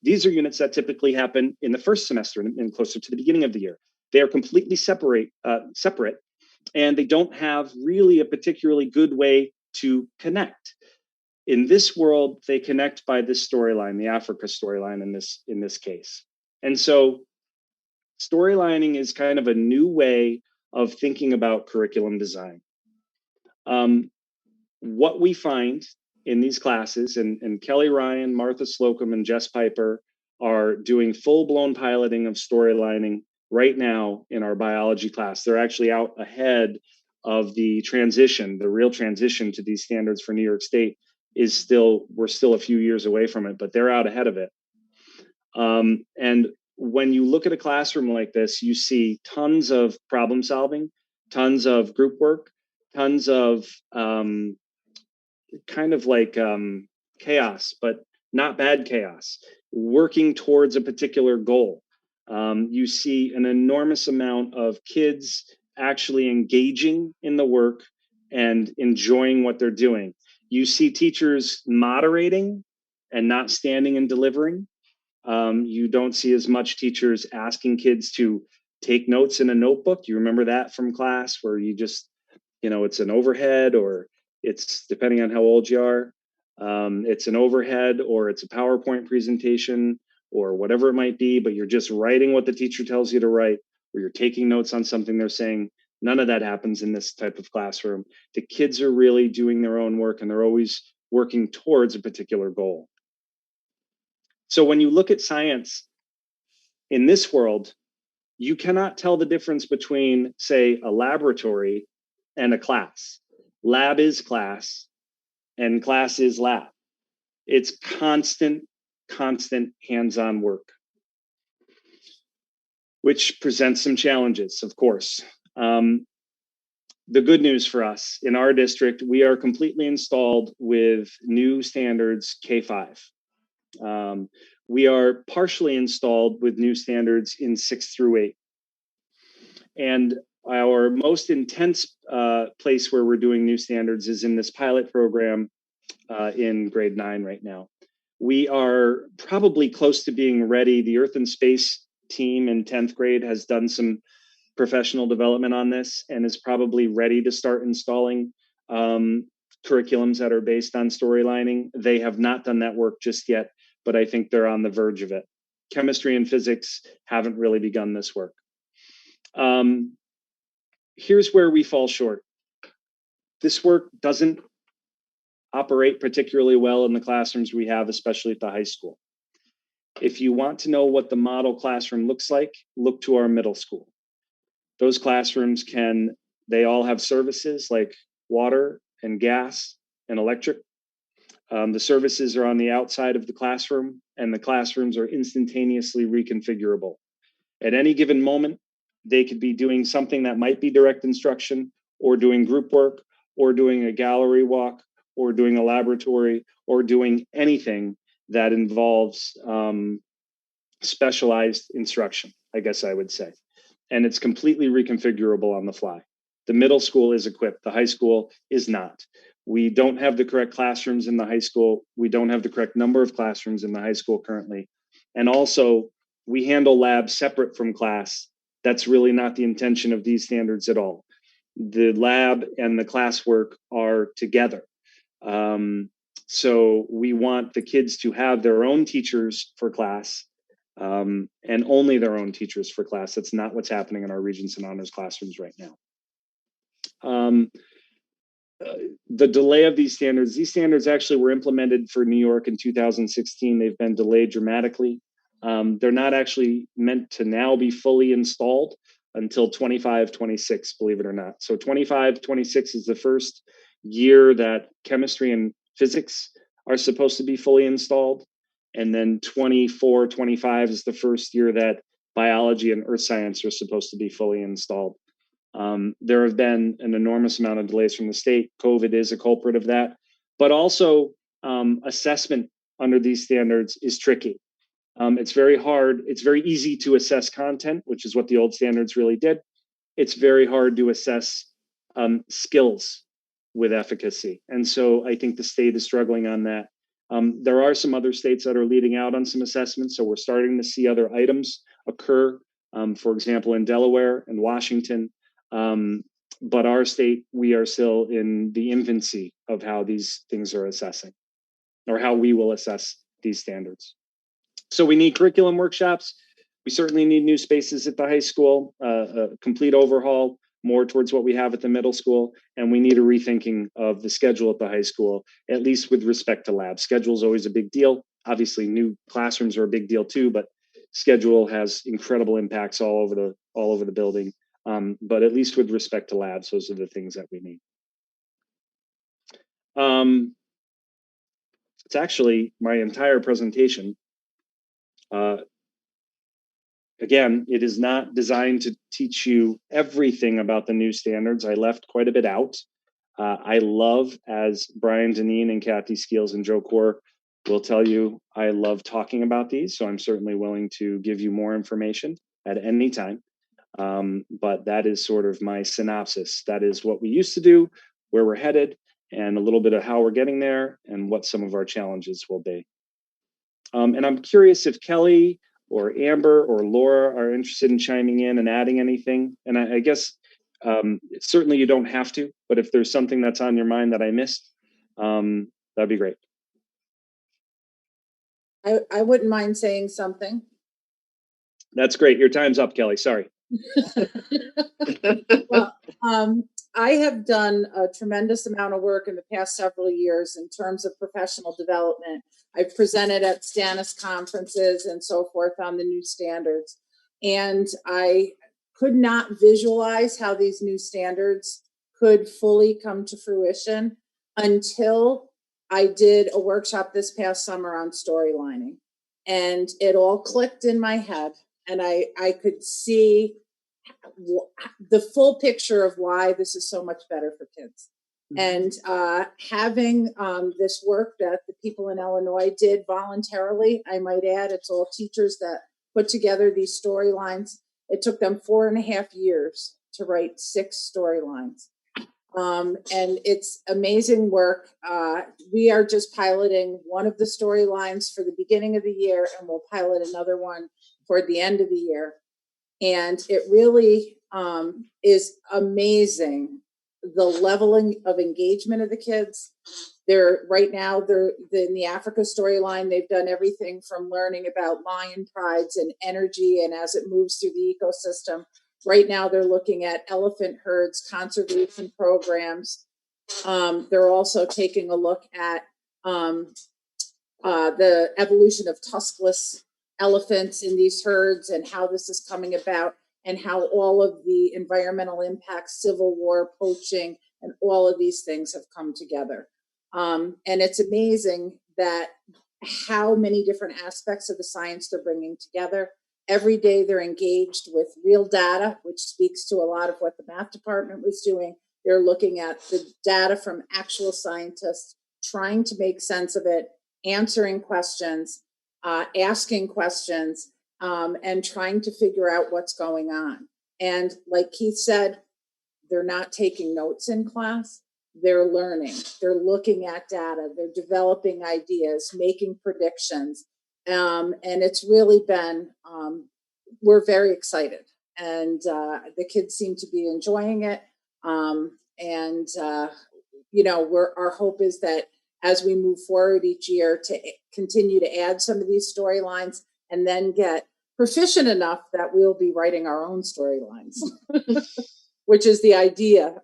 These are units that typically happen in the first semester and closer to the beginning of the year. They are completely separate, and they don't have really a particularly good way to connect. In this world, they connect by this storyline, the Africa storyline in this case. And so storylining is kind of a new way of thinking about curriculum design. What we find in these classes, and Kelly Ryan, Martha Slocum, and Jess Piper are doing full-blown piloting of storylining right now in our biology class. They're actually out ahead of the transition, the real transition to these standards for New York State we're still a few years away from it, but they're out ahead of it. And when you look at a classroom like this, you see tons of problem solving, tons of group work, tons of kind of like chaos, but not bad chaos, working towards a particular goal. You see an enormous amount of kids actually engaging in the work and enjoying what they're doing. You see teachers moderating and not standing and delivering. You don't see as much teachers asking kids to take notes in a notebook. You remember that from class where you just, it's an overhead, or it's, depending on how old you are, it's an overhead or it's a PowerPoint presentation or whatever it might be, but you're just writing what the teacher tells you to write, or you're taking notes on something they're saying. None of that happens in this type of classroom. The kids are really doing their own work, and they're always working towards a particular goal. So when you look at science in this world, you cannot tell the difference between, say, a laboratory and a class. Lab is class, and class is lab. It's constant hands-on work, which presents some challenges, of course. The good news for us in our district, we are completely installed with new standards K-5. We are partially installed with new standards in 6 through 8. And our most intense place where we're doing new standards is in this pilot program in grade 9 right now. We are probably close to being ready. The Earth and Space team in 10th grade has done some professional development on this and is probably ready to start installing curriculums that are based on storylining. They have not done that work just yet, but I think they're on the verge of it. Chemistry and physics haven't really begun this work. Here's where we fall short. This work doesn't operate particularly well in the classrooms we have, especially at the high school. If you want to know what the model classroom looks like, look to our middle school. Those classrooms they all have services like water and gas and electric. The services are on the outside of the classroom, and the classrooms are instantaneously reconfigurable. At any given moment, they could be doing something that might be direct instruction, or doing group work, or doing a gallery walk, or doing a laboratory, or doing anything that involves specialized instruction, I guess I would say. And it's completely reconfigurable on the fly. The middle school is equipped. The high school is not. We don't have the correct classrooms in the high school. We don't have the correct number of classrooms in the high school currently. And also, we handle labs separate from class. That's really not the intention of these standards at all. The lab and the classwork are together. So we want the kids to have their own teachers for class, and only their own teachers for class. That's not what's happening in our Regents and Honors classrooms right now. The delay of these standards actually were implemented for New York in 2016. They've been delayed dramatically. They're not actually meant to now be fully installed until 25-26, believe it or not. So 25-26 is the first year that chemistry and physics are supposed to be fully installed. And then 24-25 is the first year that biology and earth science are supposed to be fully installed. There have been an enormous amount of delays from the state. COVID is a culprit of that, but also assessment under these standards is tricky. It's very hard. It's very easy to assess content, which is what the old standards really did. It's very hard to assess skills with efficacy. And so I think the state is struggling on that. There are some other states that are leading out on some assessments. So we're starting to see other items occur, for example, in Delaware and Washington. But our state, we are still in the infancy of how these things are assessing, or how we will assess these standards. So we need curriculum workshops. We certainly need new spaces at the high school, a complete overhaul, more towards what we have at the middle school. And we need a rethinking of the schedule at the high school, at least with respect to labs. Schedule is always a big deal. Obviously, new classrooms are a big deal too, but schedule has incredible impacts all over the building. But at least with respect to labs, those are the things that we need. It's actually my entire presentation. Again, it is not designed to teach you everything about the new standards. I left quite a bit out. I love, as Brian Deneen and Kathy Skeels and Joe Core will tell you, I love talking about these. So I'm certainly willing to give you more information at any time. But that is sort of my synopsis. That is what we used to do, where we're headed, and a little bit of how we're getting there and what some of our challenges will be. And I'm curious if Kelly or Amber or Laura are interested in chiming in and adding anything. And I guess certainly you don't have to, but if there's something that's on your mind that I missed, that'd be great. I wouldn't mind saying something. That's great. Your time's up, Kelly. Sorry. Well, I have done a tremendous amount of work in the past several years in terms of professional development. I've presented at Stannis conferences and so forth on the new standards. And I could not visualize how these new standards could fully come to fruition until I did a workshop this past summer on storylining. And it all clicked in my head. And I could see the full picture of why this is so much better for kids. And having this work that the people in Illinois did voluntarily, I might add, it's all teachers that put together these storylines. It took them 4.5 years to write 6 storylines. And it's amazing work. We are just piloting one of the storylines for the beginning of the year, and we'll pilot another one for the end of the year. And it really is amazing, the leveling of engagement of the kids. Right now, they're in the Africa storyline. They've done everything from learning about lion prides and energy and as it moves through the ecosystem. Right now, they're looking at elephant herds, conservation programs. They're also taking a look at the evolution of tuskless elephants in these herds and how this is coming about, and how all of the environmental impacts, civil war, poaching, and all of these things have come together. And it's amazing that how many different aspects of the science they're bringing together. Every day they're engaged with real data, which speaks to a lot of what the math department was doing. They're looking at the data from actual scientists, trying to make sense of it, answering questions, asking questions, and trying to figure out what's going on. And like Keith said, they're not taking notes in class. They're learning. They're looking at data. They're developing ideas, making predictions. And it's really been, we're very excited. And the kids seem to be enjoying it. You know, our hope is that as we move forward each year to continue to add some of these storylines and then get proficient enough that we'll be writing our own storylines, which is the ideal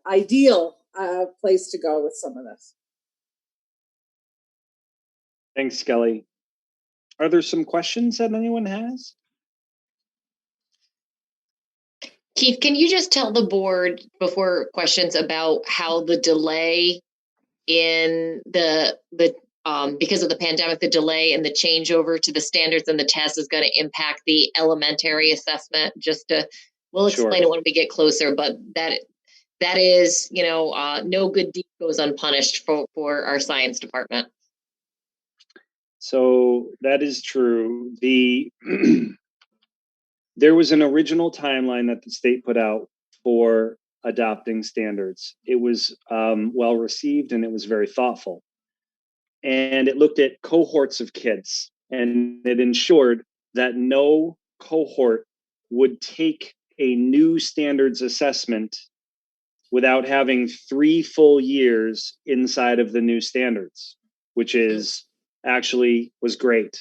place to go with some of this. Thanks, Kelly. Are there some questions that anyone has? Keith, can you just tell the board before questions about how the delay in the because of the pandemic, the delay and the changeover to the standards and the test is going to impact the elementary assessment. We'll explain it when we get closer, but that is, no good deed goes unpunished for our science department. So that is true. There was an original timeline that the state put out for adopting standards. It was well received and it was very thoughtful. And it looked at cohorts of kids, and it ensured that no cohort would take a new standards assessment without having 3 full years inside of the new standards, which is actually was great.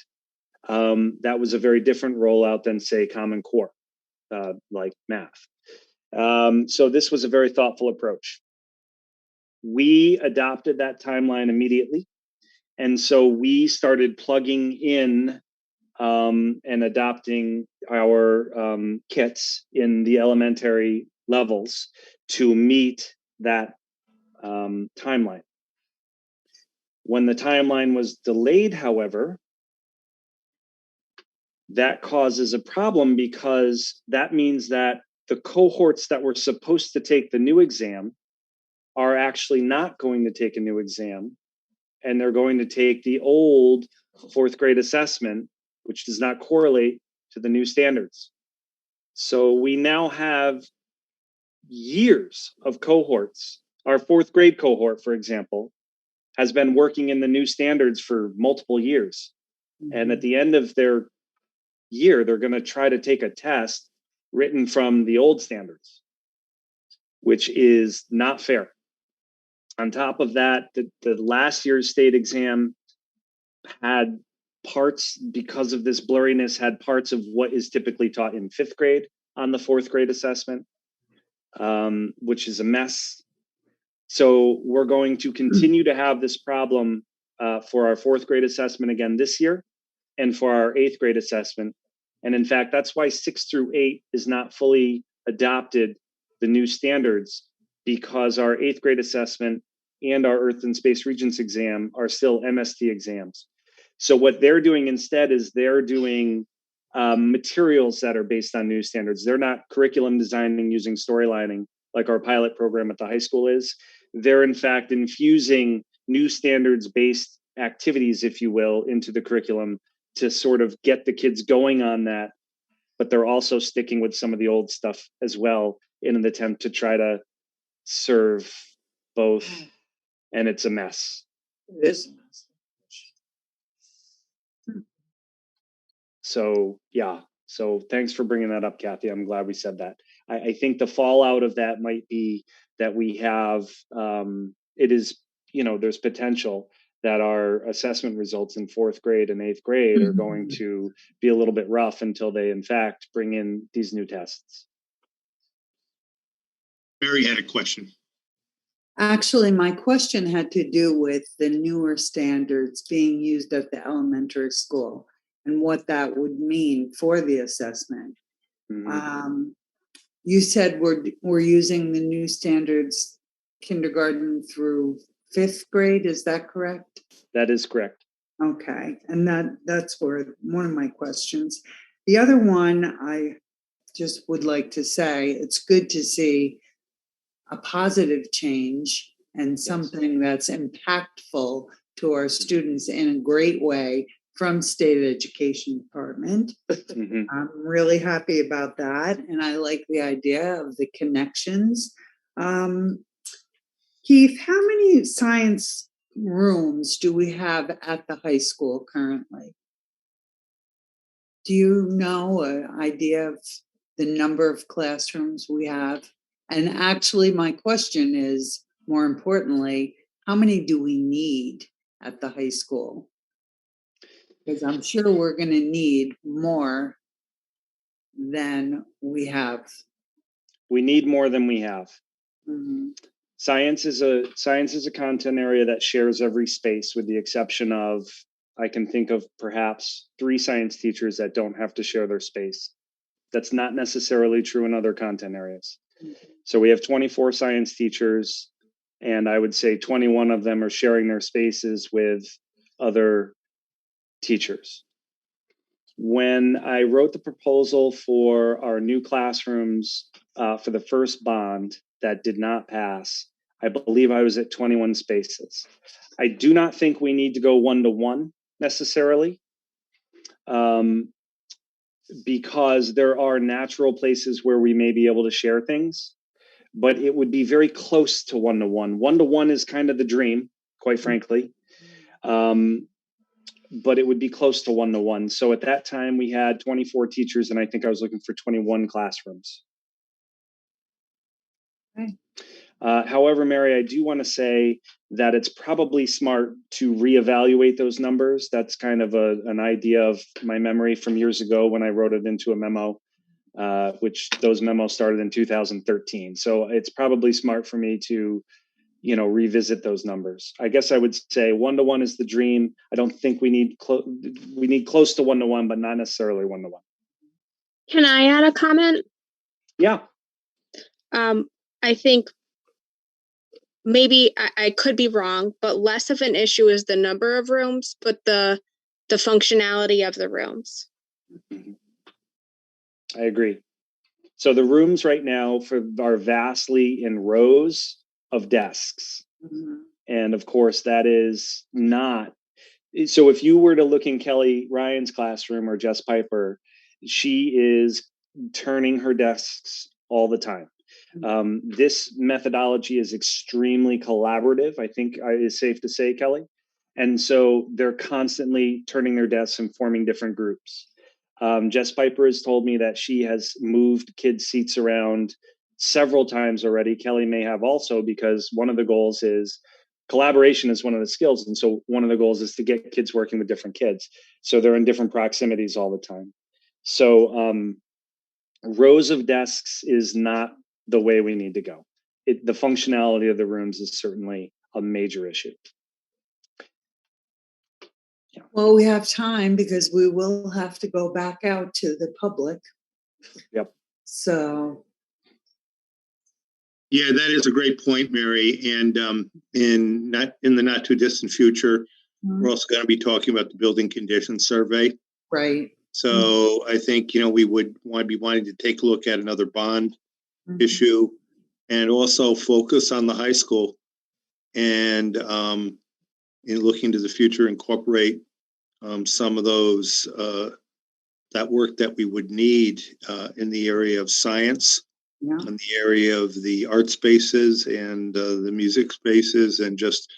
That was a very different rollout than, say, Common Core, like math. So this was a very thoughtful approach. We adopted that timeline immediately. And so we started plugging in and adopting our kits in the elementary levels to meet that timeline. When the timeline was delayed, however, that causes a problem, because that means that the cohorts that were supposed to take the new exam are actually not going to take a new exam, and they're going to take the old 4th grade assessment, which does not correlate to the new standards. So we now have years of cohorts. Our 4th grade cohort, for example, has been working in the new standards for multiple years. Mm-hmm. And at the end of their year, they're going to try to take a test written from the old standards, which is not fair. On top of that, the last year's state exam had parts, because of this blurriness, had parts of what is typically taught in 5th grade on the 4th grade assessment, which is a mess. So we're going to continue to have this problem for our 4th grade assessment again this year, and for our 8th grade assessment. And in fact, that's why 6 through 8 is not fully adopted the new standards, because our 8th grade assessment and our Earth and Space Regents exam are still MST exams. So what they're doing instead is they're doing materials that are based on new standards. They're not curriculum designing using storylining like our pilot program at the high school is. They're in fact infusing new standards-based activities, if you will, into the curriculum to sort of get the kids going on that. But they're also sticking with some of the old stuff as well in an attempt to try to serve both. And it's a mess. It is a mess. So, yeah. So thanks for bringing that up, Kathy. I'm glad we said that. I think the fallout of that might be that we have, there's potential that our assessment results in 4th grade and 8th grade are going to be a little bit rough until they, in fact, bring in these new tests. Mary had a question. Actually, my question had to do with the newer standards being used at the elementary school and what that would mean for the assessment. Mm-hmm. You said we're using the new standards kindergarten through 5th grade. Is that correct? That is correct. Okay, and that's where one of my questions. The other one, I just would like to say it's good to see a positive change and something that's impactful to our students in a great way from State Education Department. Mm-hmm. I'm really happy about that, and I like the idea of the connections. Keith, how many science rooms do we have at the high school currently? Do you know an idea of the number of classrooms we have? And actually, my question is, more importantly, how many do we need at the high school? Because I'm sure we're going to need more than we have. We need more than we have. Mm-hmm. Science is a content area that shares every space, with the exception of, I can think of perhaps 3 science teachers that don't have to share their space. That's not necessarily true in other content areas. Mm-hmm. So we have 24 science teachers, and I would say 21 of them are sharing their spaces with other teachers. When I wrote the proposal for our new classrooms for the first bond that did not pass, I believe I was at 21 spaces. I do not think we need to go one-to-one necessarily, because there are natural places where we may be able to share things, but it would be very close to one-to-one. One-to-one is kind of the dream, quite frankly. But it would be close to one-to-one. So at that time we had 24 teachers, and I think I was looking for 21 classrooms. Okay. However, Mary, I do want to say that it's probably smart to reevaluate those numbers. That's kind of an idea of my memory from years ago when I wrote it into a memo, which those memos started in 2013. So it's probably smart for me to, revisit those numbers. I guess I would say one-to-one is the dream. I don't think we need close to one-to-one, but not necessarily one-to-one. Can I add a comment? Yeah. I think maybe I could be wrong, but less of an issue is the number of rooms, but the functionality of the rooms. Mm-hmm. I agree. So the rooms right now are vastly in rows of desks. Mm-hmm. And of course, that is not. So if you were to look in Kelly Ryan's classroom or Jess Piper, she is turning her desks all the time. This methodology is extremely collaborative, I think is safe to say, Kelly. And so they're constantly turning their desks and forming different groups. Jess Piper has told me that she has moved kids' seats around several times already. Kelly may have also, because one of the goals is collaboration is one of the skills. And so one of the goals is to get kids working with different kids. So they're in different proximities all the time. So rows of desks is not the way we need to go. The functionality of the rooms is certainly a major issue. Yeah. Well, we have time because we will have to go back out to the public. Yep. So. Yeah, that is a great point, Mary. And in the not too distant future, we're also going to be talking about the building condition survey. Right. So I think, we would want to be wanting to take a look at another bond issue and also focus on the high school and in looking to the future, incorporate some of those, that work that we would need in the area of science, in the area of the art spaces and the music spaces and just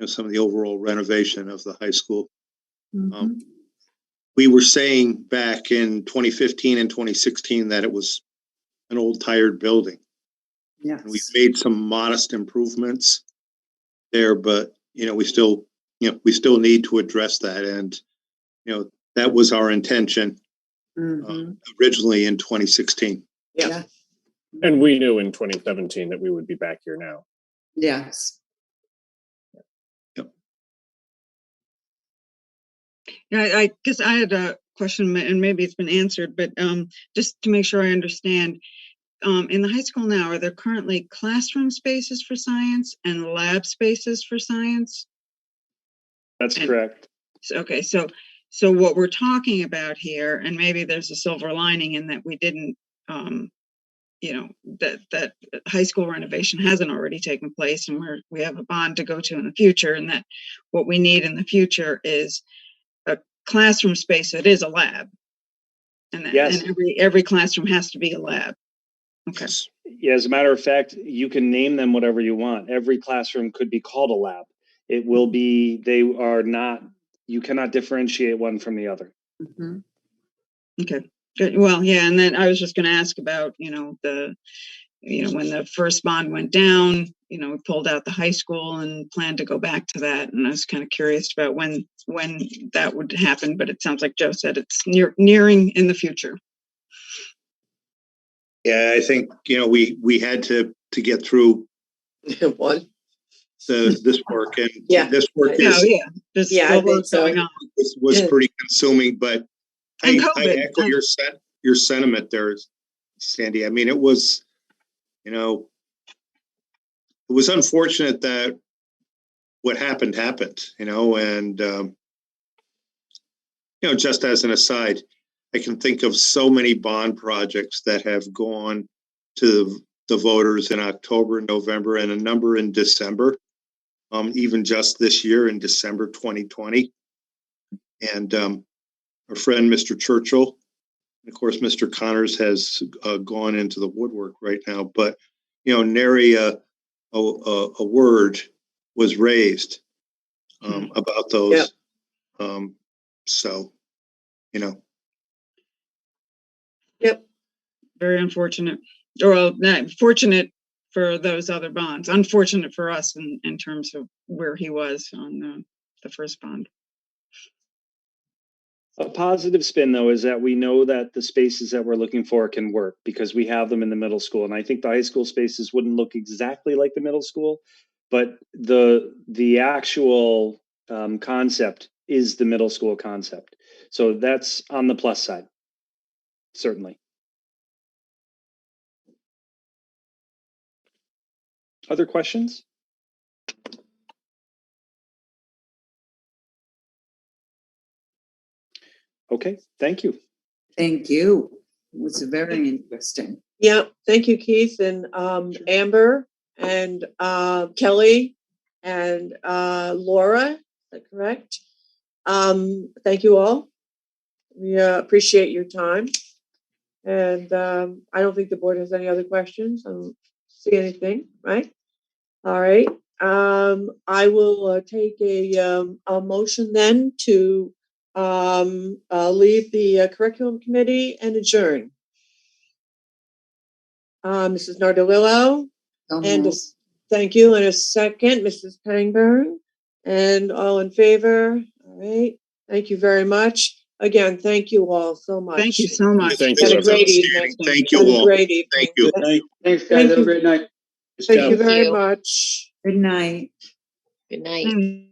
some of the overall renovation of the high school. We were saying back in 2015 and 2016 that it was an old tired building. Yes. And we've made some modest improvements there, but we still need to address that. And that was our intention originally in 2016. Yeah. And we knew in 2017 that we would be back here now. Yes. Yeah, I guess I had a question, and maybe it's been answered, but just to make sure I understand, in the high school now, are there currently classroom spaces for science and lab spaces for science? That's correct. Okay, so what we're talking about here, and maybe there's a silver lining in that we didn't, that high school renovation hasn't already taken place, and we have a bond to go to in the future, and that what we need in the future is a classroom space that is a lab, and yes. And every classroom has to be a lab. Okay. Yeah, as a matter of fact, you can name them whatever you want. Every classroom could be called a lab. It will be. They are not. You cannot differentiate one from the other. Okay. Good. Well, yeah, and then I was just going to ask about when the first bond went down, we pulled out the high school and planned to go back to that. And I was kind of curious about when that would happen, but it sounds like Joe said it's nearing in the future. Yeah, I think, we had to get through One. this work and this work was pretty consuming, but I echo your sentiment there, Sandy. I mean, it was unfortunate that what happened, and just as an aside, I can think of so many bond projects that have gone to the voters in October, November, and a number in December, even just this year in December 2020. And our friend, Mr. Churchill, and of course, Mr. Connors has gone into the woodwork right now, but, nary a word was raised about those. Yep. So, Yep. Very unfortunate. Well, not fortunate for those other bonds. Unfortunate for us in terms of where he was on the first bond. A positive spin, though, is that we know that the spaces that we're looking for can work because we have them in the middle school. And I think the high school spaces wouldn't look exactly like the middle school, but the actual concept is the middle school concept. So that's on the plus side, certainly. Other questions? Okay, thank you. Thank you. It was very interesting. Yeah, thank you, Keith, and Amber, and Kelly, and Laura. Is that correct? Thank you all. We appreciate your time. And I don't think the board has any other questions. I don't see anything, right? All right. I will take a motion then to leave the curriculum committee and adjourn. Mrs. Nardolillo, and thank you. And a second, Mrs. Pangburn, and all in favor. All right. Thank you very much. Again, thank you all so much. Thank you so much. Thank Had you. a great evening. Thank you Had a all. great evening. Thank you. Thanks, guys. Thank Have a you. great night. Thank you very you. much. Good night. Good night. Mm.